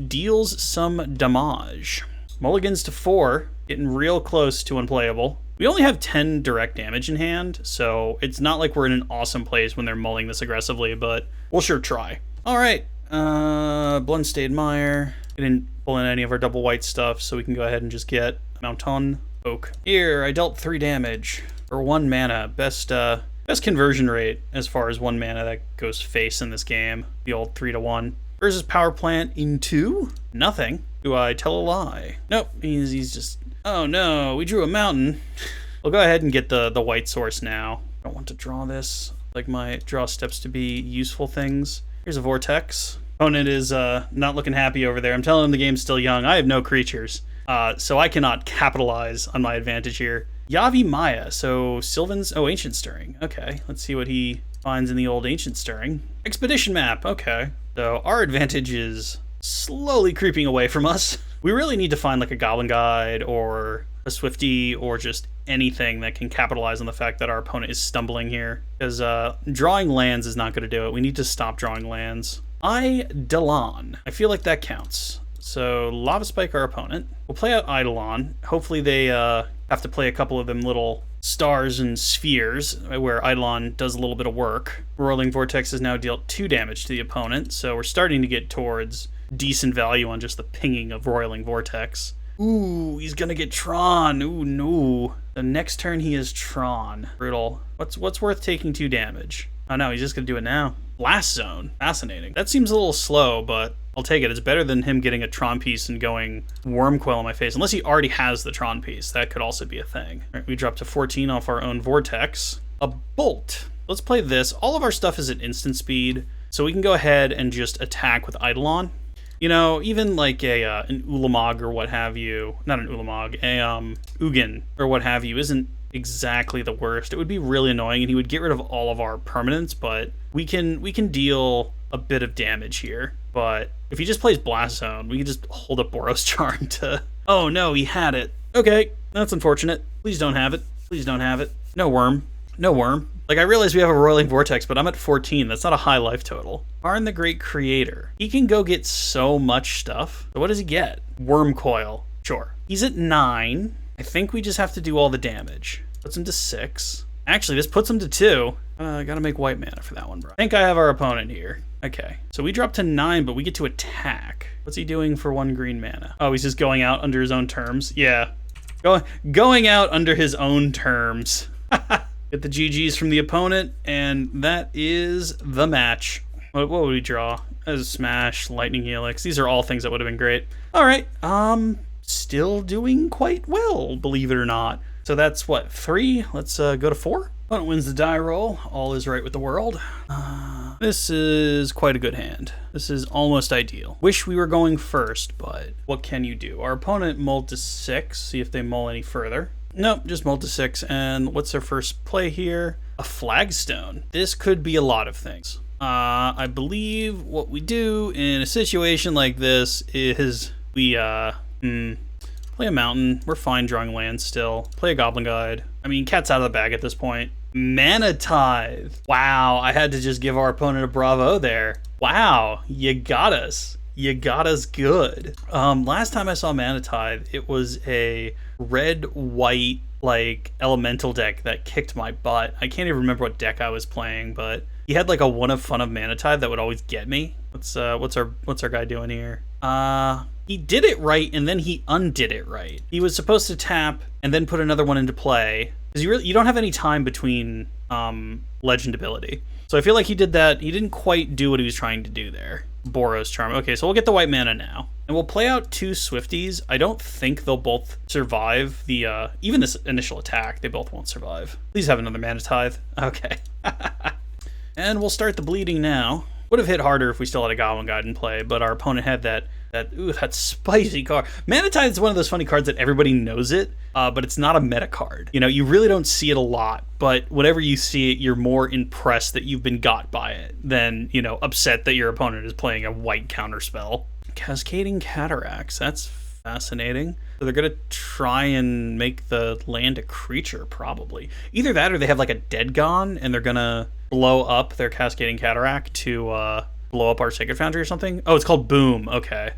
deals some damage. Mulligans to 4, getting real close to unplayable. We only have 10 direct damage in hand, so it's not like we're in an awesome place when they're mulling this aggressively, but we'll sure try. All right, Blundstade Mire. We didn't pull in any of our double white stuff, so we can go ahead and just get Mounton Oak. Here, I dealt 3 damage for 1 mana. Best conversion rate as far as 1 mana that goes face in this game. The old 3-to-1. Versus Power Plant into nothing. Do I tell a lie? Nope, he's just... Oh no, we drew a mountain. We'll go ahead and get the white source now. I don't want to draw this. Like my draw steps to be useful things. Here's a Vortex. Opponent is not looking happy over there. I'm telling him the game's still young. I have no creatures. So I cannot capitalize on my advantage here. Yavi Maya, so Sylvan's... Oh, Ancient Stirring. Okay, let's see what he finds in the old Ancient Stirring. Expedition map, okay. So our advantage is slowly creeping away from us. We really need to find like a Goblin Guide or a Swifty or just anything that can capitalize on the fact that our opponent is stumbling here. Because drawing lands is not going to do it. We need to stop drawing lands. Eidolon. I feel like that counts. So Lava Spike our opponent. We'll play out Eidolon. Hopefully they have to play a couple of them little stars and spheres where Eidolon does a little bit of work. Whirling Vortex has now dealt 2 damage to the opponent, so we're starting to get towards decent value on just the pinging of Roiling Vortex. Ooh, he's gonna get Tron. Ooh, no. The next turn he is Tron. Brutal. What's worth taking 2 damage? Oh no, he's just gonna do it now. Blast Zone. Fascinating. That seems a little slow, but I'll take it. It's better than him getting a Tron piece and going Wormcoil in my face. Unless he already has the Tron piece. That could also be a thing. All right, we dropped to 14 off our own Vortex. A Bolt. Let's play this. All of our stuff is at instant speed, so we can go ahead and just attack with Eidolon. You know, even like an Ulamog or what have you. Not an Ulamog. A Ugin or what have you isn't exactly the worst. It would be really annoying, and he would get rid of all of our permanents, but we can deal a bit of damage here. But if he just plays Blast Zone, we can just hold up Boros Charm to... Oh no, he had it. Okay, that's unfortunate. Please don't have it. Please don't have it. No worm. No worm. Like, I realize we have a Roiling Vortex, but I'm at 14. That's not a high life total. Karn the Great Creator. He can go get so much stuff. So what does he get? Wormcoil. Sure. He's at 9. I think we just have to do all the damage. Puts him to 6. Actually, this puts him to 2. Gotta make white mana for that one, bro. I think I have our opponent here. Okay. So we drop to 9, but we get to attack. What's he doing for 1 green mana? Oh, he's just going out under his own terms. Yeah. Going out under his own terms. Get the GGs from the opponent, and that is the match. What would we draw? As Smash, Lightning Helix. These are all things that would have been great. All right. Still doing quite well, believe it or not. So that's what, 3? Let's go to 4. Opponent wins the die roll. All is right with the world. This is quite a good hand. This is almost ideal. Wish we were going first, but what can you do? Our opponent mulled to 6. See if they mull any further. Nope, just mulled to 6. And what's their first play here? A Flagstone. This could be a lot of things. I believe what we do in a situation like this is we play a mountain. We're fine drawing land still. Play a Goblin Guide. I mean, cat's out of the bag at this point. Mana Tithe. Wow, I had to just give our opponent a bravo there. Wow, you got us. You got us good. Last time I saw Mana Tithe, it was a red-white like elemental deck that kicked my butt. I can't even remember what deck I was playing, but he had like a one of fun of Mana Tithe that would always get me. What's our guy doing here? He did it right, and then he undid it right. He was supposed to tap and then put another one into play, because you don't have any time between legend ability. So I feel like he did that. He didn't quite do what he was trying to do there. Boros Charm. Okay, so we'll get the white mana now. And we'll play out 2 Swifties. I don't think they'll both survive the, even this initial attack. They both won't survive. Please have another Mana Tithe. Okay. And we'll start the bleeding now. Would have hit harder if we still had a Goblin Guide in play, but our opponent had that spicy card. Mana Tithe is one of those funny cards that everybody knows it, but it's not a meta card. You know, you really don't see it a lot, but whenever you see it, you're more impressed that you've been got by it than, you know, upset that your opponent is playing a white counterspell. Cascading Cataracts, that's fascinating. So they're gonna try and make the land a creature, probably. Either that or they have like a Dead Gone, and they're gonna blow up their Cascading Cataract to blow up our Sacred Foundry or something. Oh, it's called Boom. Okay,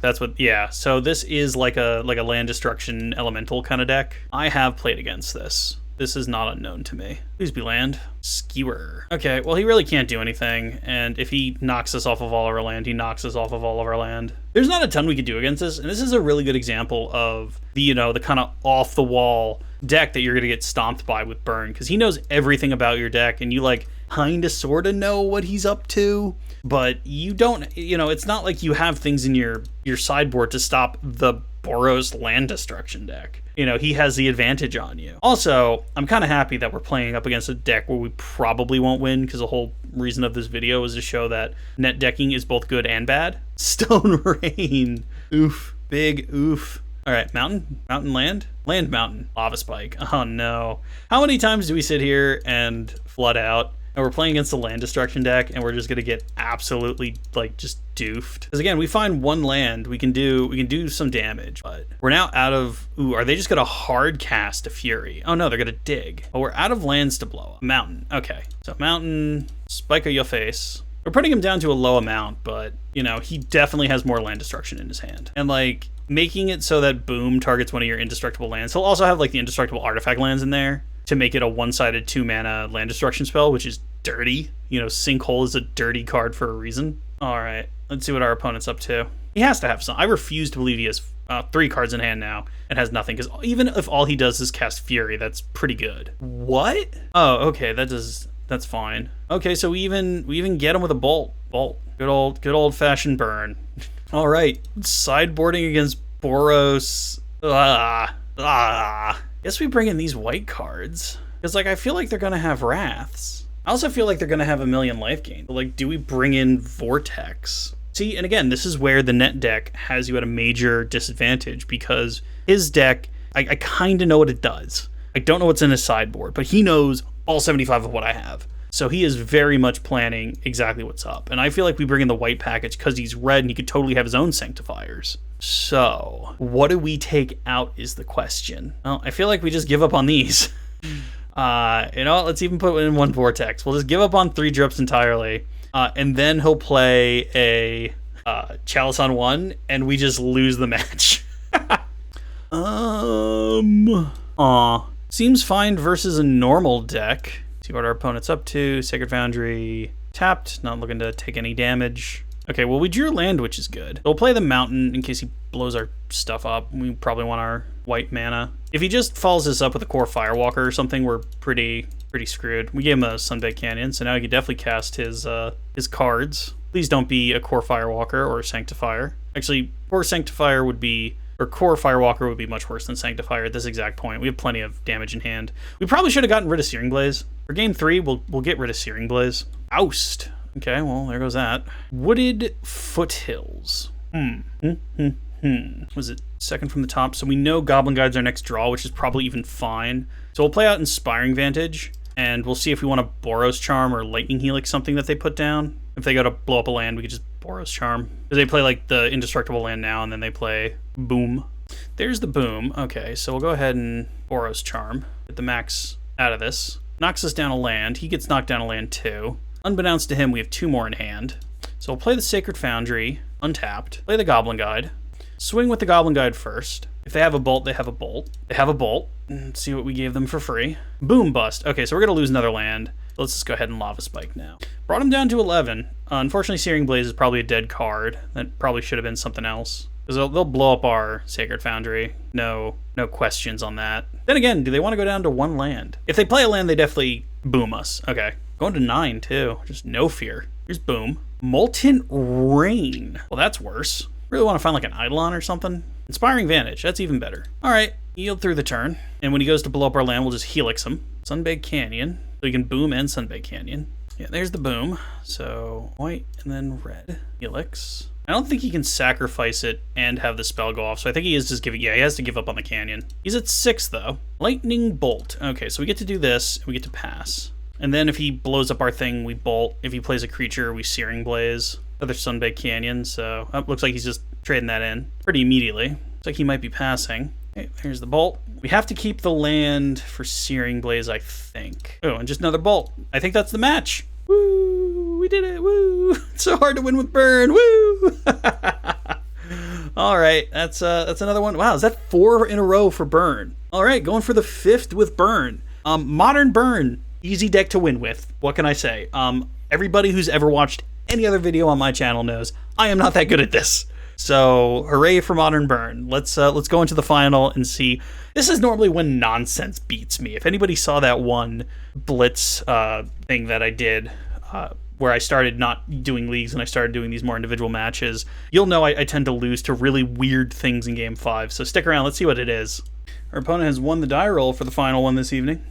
that's what. Yeah, so this is like a land destruction elemental kind of deck. I have played against this. This is not unknown to me. Please be land. Skewer. Okay, well, he really can't do anything, and if he knocks us off of all of our land, he knocks us off of all of our land. There's not a ton we could do against this, and this is a really good example of the, you know, the kind of off-the-wall deck that you're going to get stomped by with Burn, because he knows everything about your deck, and you, like, kind of sort of know what he's up to, but you don't, you know, it's not like you have things in your sideboard to stop the Boros land destruction deck. You know, he has the advantage on you. Also, I'm kind of happy that we're playing up against a deck where we probably won't win, because the whole reason of this video is to show that net decking is both good and bad. Stone Rain. Oof. Big oof. All right, mountain, land, mountain, lava spike. Oh no. How many times do we sit here and flood out? And we're playing against the land destruction deck, and we're just gonna get absolutely like just doofed. Because again, we find one land, we can do some damage, but we're now out of. Ooh, are they just gonna hard cast a Fury? Oh no, they're gonna dig. Oh, we're out of lands to blow up. Mountain. Okay, so mountain, spike of your face. We're putting him down to a low amount, but you know he definitely has more land destruction in his hand, and like making it so that Boom targets one of your indestructible lands. He'll also have like the indestructible artifact lands in there to make it a one-sided 2-mana land destruction spell, which is dirty. You know, Sinkhole is a dirty card for a reason. All right, let's see what our opponent's up to. He has to have some. I refuse to believe he has 3 cards in hand now and has nothing, because even if all he does is cast Fury, that's pretty good. What? Oh, okay, that That's fine. Okay, so we even get him with a bolt. Bolt. Good old fashioned burn. All right, sideboarding against Boros. Guess we bring in these white cards because like I feel like they're gonna have wraths. I also feel like they're gonna have a million life gain. But like, do we bring in Vortex? See, and again, this is where the net deck has you at a major disadvantage because his deck, I kind of know what it does. I don't know what's in his sideboard, but he knows all 75 of what I have. So he is very much planning exactly what's up. And I feel like we bring in the white package because he's red and he could totally have his own sanctifiers. So what do we take out is the question. Well, I feel like we just give up on these. Let's even put in one Vortex. We'll just give up on 3 drips entirely. And then he'll play a Chalice on 1, and we just lose the match. Seems fine versus a normal deck. See what our opponent's up to. Sacred Foundry tapped, not looking to take any damage. Okay, well, we drew land, which is good. We'll play the mountain in case he blows our stuff up. We probably want our white mana. If he just follows us up with a core Firewalker or something, we're pretty screwed. We gave him a Sunbaked Canyon, so now he can definitely cast his cards. Please don't be a core Firewalker or a Sanctifier. Actually, core Sanctifier would be, or core Firewalker would be much worse than Sanctifier at this exact point. We have plenty of damage in hand. We probably should have gotten rid of Searing Blaze. For game 3, we'll get rid of Searing Blaze. Oust. Okay, well, there goes that. Wooded Foothills. Was it second from the top? So we know Goblin Guide's our next draw, which is probably even fine. So we'll play out Inspiring Vantage, and we'll see if we want to Boros Charm or Lightning Helix something that they put down. If they go to blow up a land, we could just Boros Charm. Because they play like the Indestructible land now, and then they play Boom. There's the Boom. Okay, so we'll go ahead and Boros Charm. Get the max out of this. Knocks us down a land. He gets knocked down a land too. Unbeknownst to him, we have 2 more in hand. So we'll play the Sacred Foundry, untapped. Play the Goblin Guide. Swing with the Goblin Guide first. If they have a bolt, they have a bolt. They have a bolt. Let's see what we gave them for free. Boom, bust. Okay, so we're going to lose another land. Let's just go ahead and Lava Spike now. Brought him down to 11. Unfortunately, Searing Blaze is probably a dead card. That probably should have been something else. Because they'll blow up our Sacred Foundry. No questions on that. Then again, do they want to go down to 1 land? If they play a land, they definitely boom us. Okay. Going to 9, too. Just no fear. Here's Boom. Molten Rain. Well, that's worse. Really want to find like an Eidolon or something? Inspiring Vantage. That's even better. All right. Yield through the turn. And when he goes to blow up our land, we'll just Helix him. Sunbaked Canyon. So you can Boom and Sunbaked Canyon. Yeah, there's the Boom. So white and then red. Helix. I don't think he can sacrifice it and have the spell go off. So I think he is just giving... Yeah, he has to give up on the Canyon. He's at 6, though. Lightning Bolt. Okay, so we get to do this. And we get to pass. And then if he blows up our thing, we bolt. If he plays a creature, we Searing Blaze. Other Sunbaked Canyon, so looks like he's just trading that in pretty immediately. Looks like he might be passing. Okay, here's the bolt. We have to keep the land for Searing Blaze, I think. Oh, and just another bolt. I think that's the match. Woo! We did it! Woo! It's so hard to win with Burn. Woo! All right, that's another one. Wow, is that 4 in a row for Burn? All right, going for the 5th with Burn. Modern Burn. Easy deck to win with. What can I say? Everybody who's ever watched any other video on my channel knows I am not that good at this. So hooray for Modern Burn. Let's go into the final and see. This is normally when nonsense beats me. If anybody saw that one Blitz thing that I did where I started not doing leagues and I started doing these more individual matches, you'll know I tend to lose to really weird things in Game 5. So stick around. Let's see what it is. Our opponent has won the die roll for the final one this evening.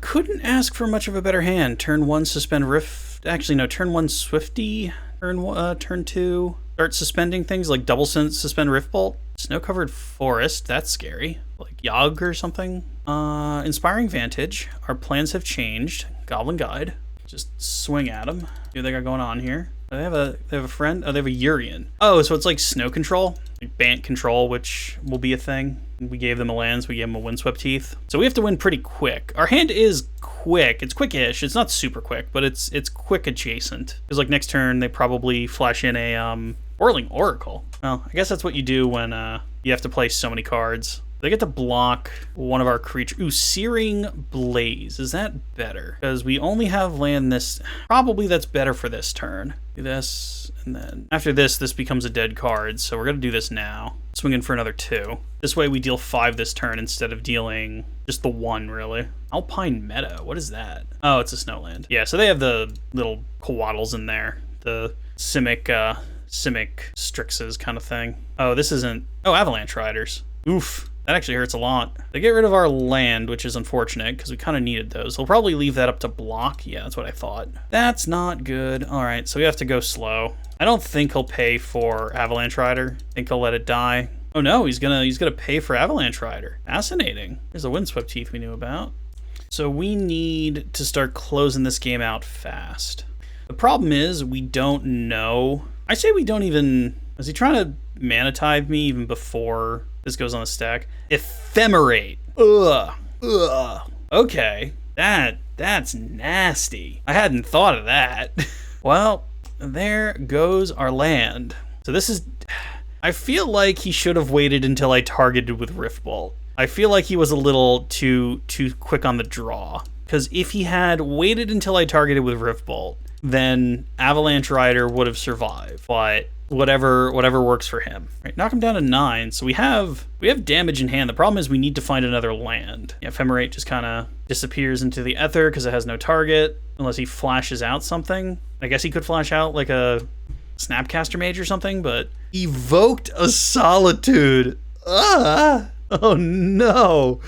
Couldn't ask for much of a better hand. Turn 1, suspend Rift. Actually, no, turn 1, Swifty. Turn 2, start suspending things like double suspend Rift Bolt. Snow-covered forest, that's scary. Like Yogg or something. Inspiring Vantage. Our plans have changed. Goblin Guide. Just swing at them. See what they got going on here. They have a friend. Oh, they have a Urian. Oh, so it's like snow control, like Bant control, which will be a thing. We gave them a lands. We gave them a Windswept Heath. So we have to win pretty quick. Our hand is quick. It's quick-ish. It's not super quick, but it's quick adjacent. Because like next turn they probably flash in a Whirling Oracle. Well, I guess that's what you do when you have to play so many cards. They get to block one of our creatures. Ooh, Searing Blaze. Is that better? Because we only have land this... Probably that's better for this turn. Do this, and then after this, this becomes a dead card. So we're going to do this now. Swing in for another 2. This way we deal 5 this turn instead of dealing just the 1, really. Alpine Meadow. What is that? Oh, it's a snowland. Yeah, so they have the little coatls in there. The Simic Strixes kind of thing. Oh, this isn't... Oh, Avalanche Riders. Oof. That actually hurts a lot. They get rid of our land, which is unfortunate, because we kind of needed those. He'll probably leave that up to block. Yeah, that's what I thought. That's not good. All right, so we have to go slow. I don't think he'll pay for Avalanche Rider. I think he'll let it die. Oh no, he's gonna pay for Avalanche Rider. Fascinating. There's a Windswept Heath we knew about. So we need to start closing this game out fast. The problem is we don't know. I say we don't even... Is he trying to Mana Tithe me even before this goes on the stack? Ephemerate. Ugh. Okay. That's nasty. I hadn't thought of that. Well, there goes our land. So this is... I feel like he should have waited until I targeted with Riftbolt. I feel like he was a little too quick on the draw. Because if he had waited until I targeted with Riftbolt, then Avalanche Rider would have survived. But whatever works for him. Right, knock him down to 9. So we have damage in hand. The problem is we need to find another land. Yeah, Ephemerate just kind of disappears into the ether because it has no target, unless he flashes out something. I guess he could flash out like a Snapcaster Mage or something, but evoked a Solitude. Oh no.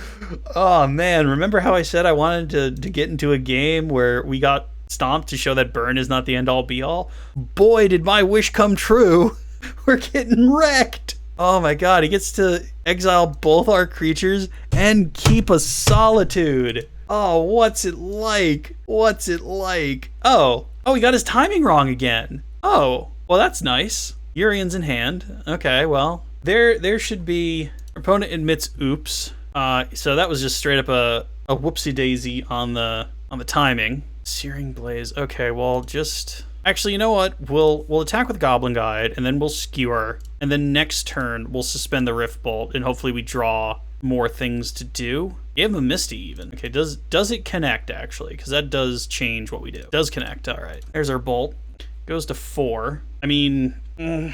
Oh man, remember how I said I wanted to get into a game where we got stomped to show that burn is not the end all be all? Boy, did my wish come true. We're getting wrecked. Oh my god, he gets to exile both our creatures and keep a Solitude. Oh, what's it like? What's it like? Oh, he got his timing wrong again. Oh, well that's nice. Urion's in hand. Okay, well, there should be... Opponent admits oops. So that was just straight up a whoopsie daisy on the timing. Searing Blaze. Okay, well, just actually, you know what? We'll attack with Goblin Guide, and then we'll skewer, and then next turn we'll suspend the Rift Bolt, and hopefully we draw more things to do. Gave him a Misty even. Okay, does it connect actually? Because that does change what we do. Does connect. All right. There's our bolt. Goes to 4. I mean, the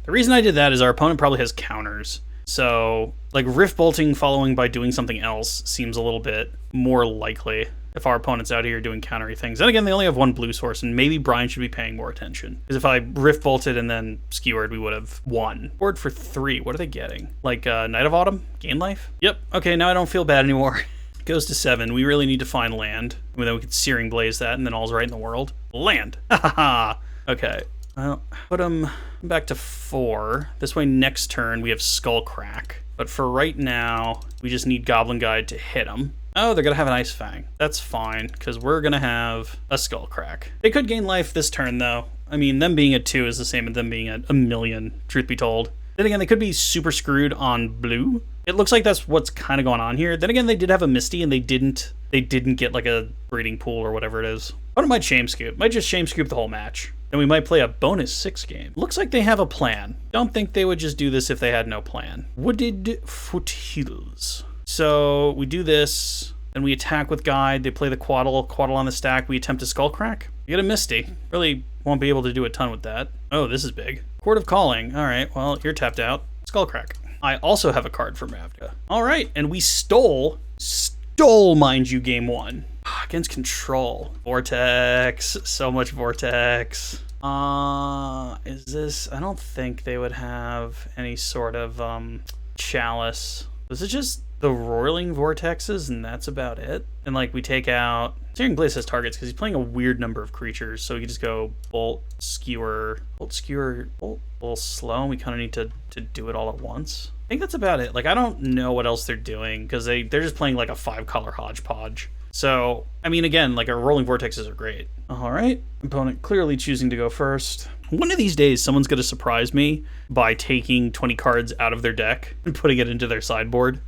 reason I did that is our opponent probably has counters. So, like, Rift Bolting following by doing something else seems a little bit more likely if our opponent's out here doing countery things. And again, they only have 1 blue source, and maybe Brian should be paying more attention. Because if I Rift Bolted and then skewered, we would have won. Board for 3. What are they getting? Like, Night of Autumn? Gain life? Yep. Okay, now I don't feel bad anymore. Goes to 7. We really need to find land. And then we could Searing Blaze that, and then all's right in the world. Land! Ha ha ha! Okay. Well, put him back to 4. This way next turn we have Skullcrack. But for right now, we just need Goblin Guide to hit him. Oh, they're going to have an Ice Fang. That's fine, because we're going to have a Skullcrack. They could gain life this turn, though. I mean, them being at 2 is the same as them being at 1,000,000, truth be told. Then again, they could be super screwed on blue. It looks like that's what's kind of going on here. Then again, they did have a Misty, and they didn't get like a breeding pool or whatever it is. What might Shame Scoop? Might just Shame Scoop the whole match. Then we might play a bonus 6 game. Looks like they have a plan. Don't think they would just do this if they had no plan. Wooded Foothills. So we do this, then we attack with Guide. They play the Quaddle on the stack. We attempt to Skullcrack. We get a Misty. Really won't be able to do a ton with that. Oh, this is big. Court of Calling. All right, well, you're tapped out. Skullcrack. I also have a card from Ravnica. All right, and we stole, mind you, game 1. Against Control. Vortex. So much Vortex. Is this... I don't think they would have any sort of, Chalice. Was it just the Roiling Vortexes and that's about it? And, like, we take out... Searing Blaze has targets because he's playing a weird number of creatures, so we can just go Bolt, Skewer, Bolt, Skewer, Bolt, a little slow, and we kind of need to do it all at once. I think that's about it. Like, I don't know what else they're doing because they're just playing, like, a 5-color hodgepodge. So, I mean, again, like, our Rolling Vortexes are great. All right. Opponent clearly choosing to go first. One of these days, someone's going to surprise me by taking 20 cards out of their deck and putting it into their sideboard.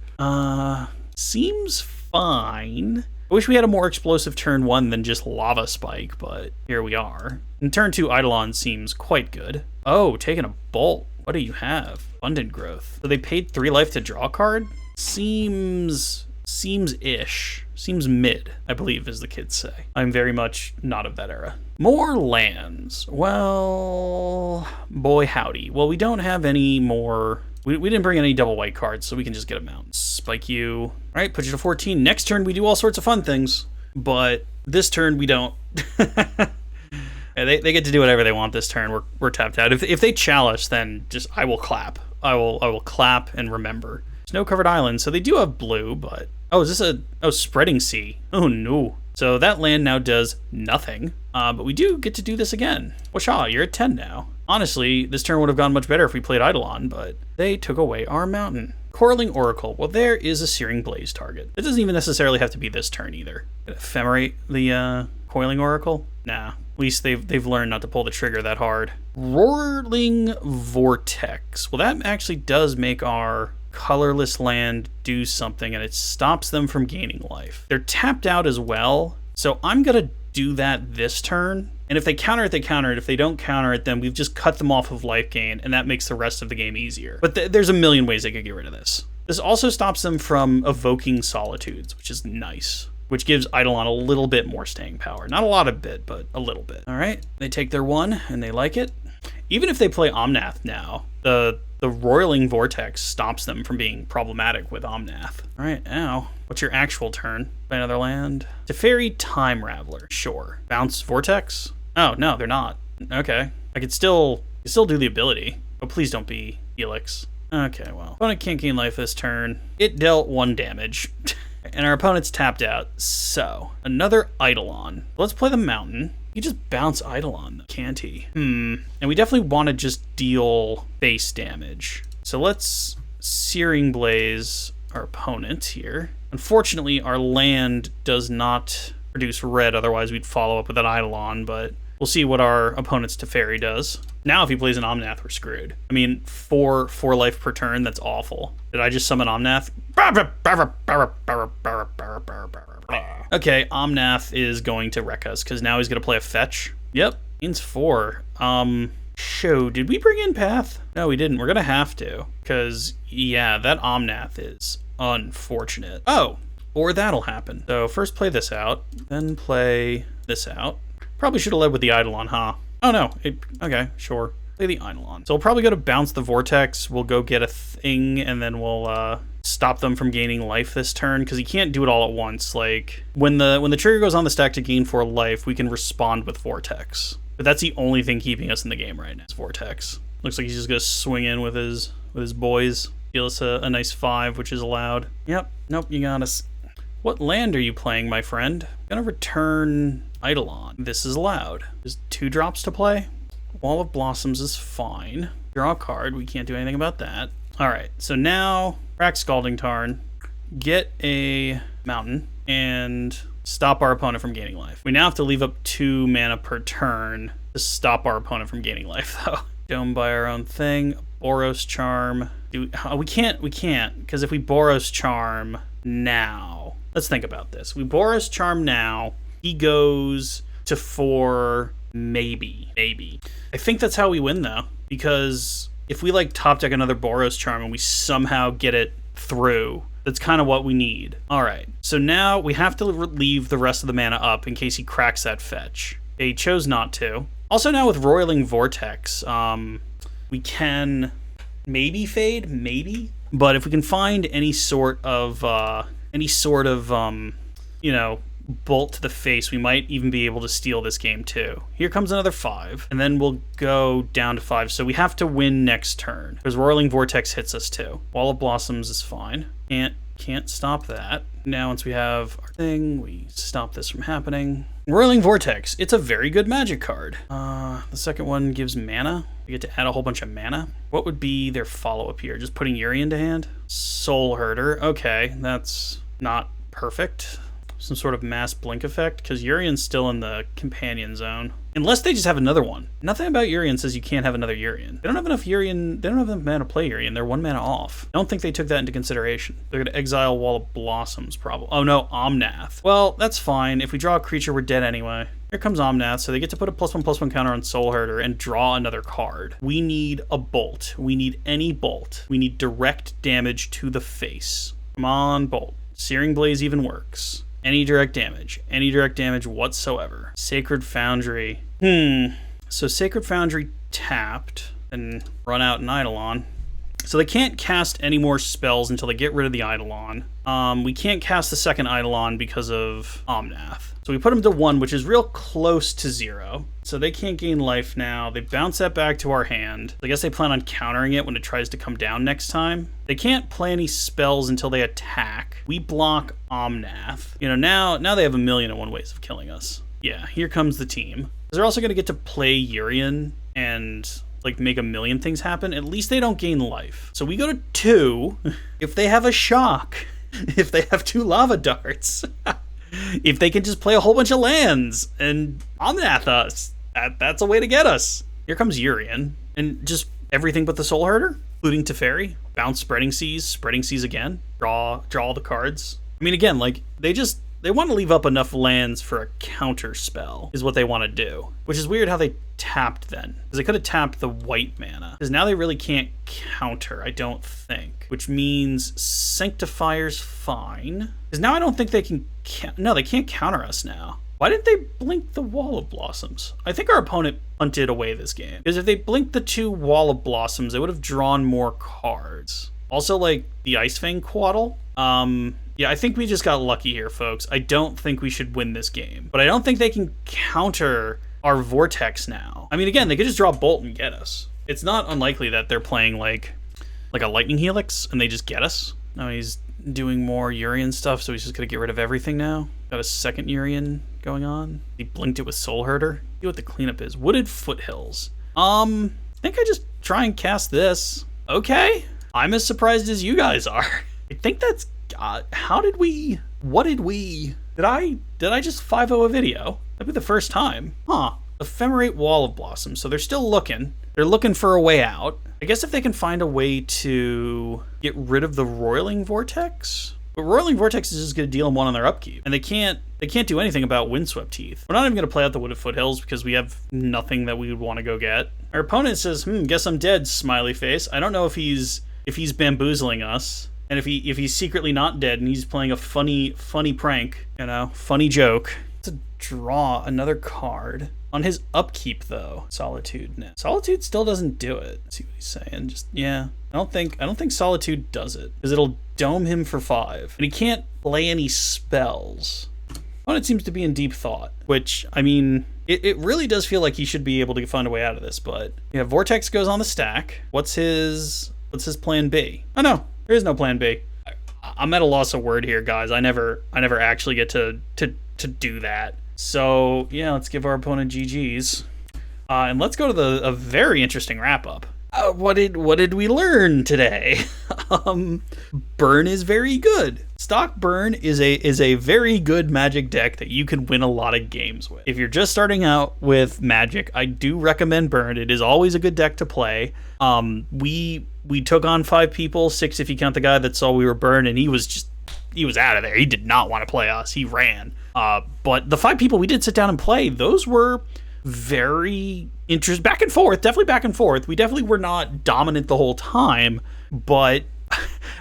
Seems fine. I wish we had a more explosive turn 1 than just Lava Spike, but here we are. And turn 2 Eidolon seems quite good. Oh, taking a Bolt. What do you have? Abundant Growth. So they paid 3 life to draw a card? Seems ish. Seems mid, I believe, as the kids say. I'm very much not of that era. More lands. Well, boy howdy. Well, we don't have any more. We didn't bring any double white cards, so we can just get a mountain. Spike you. All right, put you to 14. Next turn, we do all sorts of fun things, but this turn, we don't. Yeah, they get to do whatever they want this turn. We're tapped out. If they chalice, then just I will clap. I will clap and remember. Snow-covered island. So they do have blue, but is this a spreading sea? Oh no. So that land now does nothing. But we do get to do this again. Washaw, you're at 10 now. Honestly, this turn would have gone much better if we played Eidolon, but they took away our mountain. Coraling Oracle. Well, there is a Searing Blaze target. It doesn't even necessarily have to be this turn either. Ephemerate the Coiling Oracle? Nah. At least they've learned not to pull the trigger that hard. Roiling Vortex. Well, that actually does make our colorless land do something, and it stops them from gaining life. They're tapped out as well, so I'm gonna do that this turn. And if they counter it, they counter it. If they don't counter it, then we've just cut them off of life gain, and that makes the rest of the game easier. But there's a million ways they could get rid of this. This also stops them from evoking Solitudes, which is nice, which gives Eidolon a little bit more staying power. Not a lot of bit, but a little bit. All right, they take their 1, and they like it. Even if they play Omnath now, the Roiling Vortex stops them from being problematic with Omnath. All right, now, what's your actual turn? Play another land. Teferi Time Raveler, sure. Bounce Vortex? Oh, no, they're not. Okay, I could still do the ability. Oh, please don't be Helix. Okay, well, opponent can't gain life this turn. It dealt 1 damage. And our opponent's tapped out. So, another Eidolon. Let's play the mountain. He just bounce Eidolon, can't he? And we definitely want to just deal base damage. So let's Searing Blaze our opponent here. Unfortunately, our land does not produce red, otherwise we'd follow up with an Eidolon, but we'll see what our opponent's Teferi does. Now if he plays an Omnath, we're screwed. I mean, 4 life per turn, that's awful. Did I just summon Omnath? Okay, Omnath is going to wreck us, because now he's going to play a fetch. Yep, means 4. Show, did we bring in Path? No, we didn't. We're going to have to, because, yeah, that Omnath is unfortunate. Oh, or that'll happen. So first play this out, then play this out. Probably should have led with the Eidolon, huh? Oh, no. Okay, sure. Play the Eidolon. So we'll probably go to bounce the Vortex. We'll go get a thing, and then we'll stop them from gaining life this turn, because he can't do it all at once. Like, when the trigger goes on the stack to gain 4 life, we can respond with Vortex. But that's the only thing keeping us in the game right now, is Vortex. Looks like he's just going to swing in with his boys. Deal us a nice 5, which is allowed. Yep. Nope, you got us. What land are you playing, my friend? I'm going to return Eidolon. This is allowed. There's 2 drops to play. Wall of Blossoms is fine. Draw a card. We can't do anything about that. All right, so now crack Scalding Tarn, get a mountain, and stop our opponent from gaining life. We now have to leave up 2 mana per turn to stop our opponent from gaining life, though. Dome by our own thing. Boros Charm. We can't, because if we Boros Charm now, let's think about this. We Boros Charm now, he goes to 4, maybe. I think that's how we win, though, because if we, like, top deck another Boros Charm and we somehow get it through, that's kind of what we need. All right, so now we have to leave the rest of the mana up in case he cracks that fetch. He chose not to. Also now with Roiling Vortex, we can maybe fade, maybe. But if we can find any sort of you know, bolt to the face, we might even be able to steal this game too. Here comes another 5, and then we'll go down to 5. So we have to win next turn, because Roiling Vortex hits us too. Wall of Blossoms is fine. Can't stop that. Now once we have our thing, we stop this from happening. Roiling Vortex, it's a very good magic card. The second one gives mana. We get to add a whole bunch of mana. What would be their follow-up here? Just putting Yuri into hand? Soul Herder, okay, that's not perfect. Some sort of mass blink effect, because Urian's still in the companion zone. Unless they just have another one. Nothing about Urian says you can't have another Urian. They don't have enough Urian. They don't have enough mana to play Urian. They're 1 mana off. I don't think they took that into consideration. They're going to exile Wall of Blossoms, probably. Oh no, Omnath. Well, that's fine. If we draw a creature, we're dead anyway. Here comes Omnath, so they get to put a +1/+1 counter on Soul Herder and draw another card. We need a bolt. We need any bolt. We need direct damage to the face. Come on, bolt. Searing Blaze even works. Any direct damage whatsoever. Sacred Foundry. So Sacred Foundry tapped and run out an Eidolon. So they can't cast any more spells until they get rid of the Eidolon. We can't cast the second Eidolon because of Omnath. So we put them to 1, which is real close to 0. So they can't gain life now. They bounce that back to our hand. I guess they plan on countering it when it tries to come down next time. They can't play any spells until they attack. We block Omnath. You know, now they have 1,000,001 ways of killing us. Yeah, here comes the team. They're also going to get to play Urian and like make 1,000,000 things happen. At least they don't gain life. So we go to 2. If they have a shock, if they have 2 lava darts, if they can just play a whole bunch of lands and Omnath us, that's a way to get us. Here comes Urian and just everything but the Soul Herder, including Teferi. Bounce Spreading Seas again. Draw all the cards. I mean, again, like they want to leave up enough lands for a counter spell is what they want to do, which is weird how they tapped then, because they could have tapped the white mana, because now they really can't counter, I don't think, which means Sanctifier's fine, because now I don't think they can no, they can't counter us now. Why didn't they blink the Wall of Blossoms? I think our opponent punted away this game, because if they blinked the 2 Wall of Blossoms, they would have drawn more cards. Also, like the Ice Fang Quaddle. Yeah, I think we just got lucky here, folks. I don't think we should win this game, but I don't think they can counter our Vortex now. I mean, again, they could just draw Bolt and get us. It's not unlikely that they're playing like a Lightning Helix and they just get us. No, he's doing more Urian stuff, so he's just gonna get rid of everything now. Got a second Urian going on. He blinked it with Soul Herder. See what the cleanup is. Wooded Foothills. I think I just try and cast this. Okay. I'm as surprised as you guys are. I think that's did I just 5-0 a video? That'd be the first time. Huh. Ephemerate Wall of Blossoms. So they're still looking. They're looking for a way out. I guess if they can find a way to get rid of the Roiling Vortex. But Roiling Vortex is just going to deal them 1 on their upkeep. And they can't do anything about Windswept Teeth. We're not even going to play out the Wooded Foothills because we have nothing that we would want to go get. Our opponent says, guess I'm dead, smiley face. I don't know if he's bamboozling us. And if he's secretly not dead and he's playing a funny prank, funny joke. To draw another card on his upkeep though. Solitude. No. Solitude still doesn't do it. Let's see what he's saying. Just yeah. I don't think Solitude does it, because it'll dome him for 5. And he can't play any spells. Well, it seems to be in deep thought, which I mean it really does feel like he should be able to find a way out of this, but yeah, Vortex goes on the stack. What's his plan B? Oh no. There is no plan B. I'm at a loss of word here, guys. I never actually get to do that. So yeah, let's give our opponent GGs, and let's go to a very interesting wrap up. What did we learn today? Burn is very good. Stock Burn is a very good Magic deck that you can win a lot of games with. If you're just starting out with Magic, I do recommend Burn. It is always a good deck to play. We took on 5 people, 6 if you count the guy that saw we were burned, and he was out of there. He did not want to play us. He ran. But the 5 people we did sit down and play, those were very interesting. Back and forth, definitely back and forth. We definitely were not dominant the whole time, but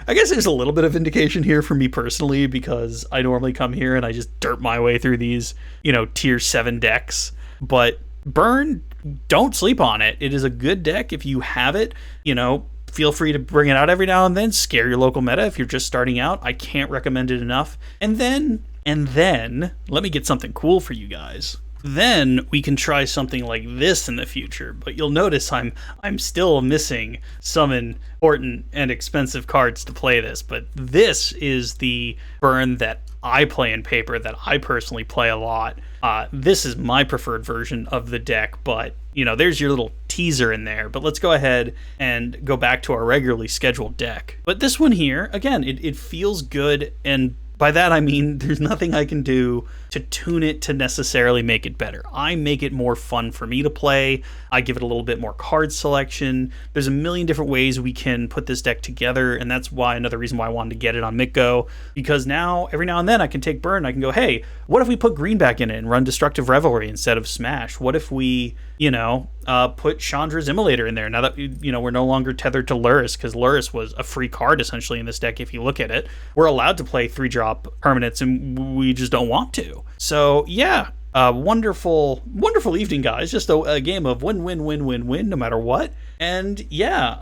I guess there's a little bit of indication here for me personally, because I normally come here and I just dirt my way through these, tier 7 decks. But Burn, don't sleep on it. It is a good deck if you have it. Feel free to bring it out every now and then. Scare your local meta if you're just starting out. I can't recommend it enough. And then let me get something cool for you guys. Then we can try something like this in the future, but you'll notice I'm still missing some important and expensive cards to play this, but this is the Burn that I play in paper, that I personally play a lot. This is my preferred version of the deck, but there's your little teaser in there. But let's go ahead and go back to our regularly scheduled deck. But this one here, again, it feels good, and By that I mean there's nothing I can do to tune it to necessarily make it better. I make it more fun for me to play. I give it a little bit more card selection. There's a million different ways we can put this deck together, and that's why another reason why I wanted to get it on MitGo, because now every now and then I can take burn. I can go, hey, what if we put green back in it and run Destructive Revelry instead of Smash? What if we, put Chandra's Immolator in there now that, we're no longer tethered to Lurrus, because Lurrus was a free card essentially in this deck if you look at it. We're allowed to play 3-drop permanents and we just don't want to. So yeah, wonderful evening, guys. Just a game of win no matter what. And yeah,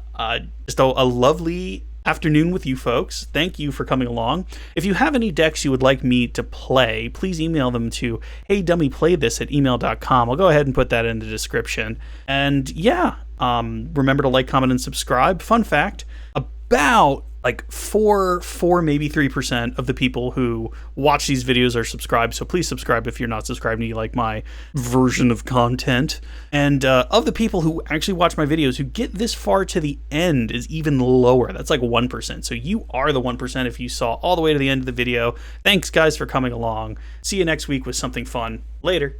just a lovely afternoon with you folks. Thank you for coming along. If you have any decks you would like me to play, please email them to HeyDummyPlayThis@email.com. I'll go ahead and put that in the description. And yeah, remember to like, comment, and subscribe. Fun fact, about like 4 maybe 3% of the people who watch these videos are subscribed, so please subscribe if you're not subscribed and you like my version of content. And of the people who actually watch my videos who get this far to the end is even lower. That's like 1%. So you are the 1% if you saw all the way to the end of the video. Thanks guys for coming along. See you next week with something fun. Later.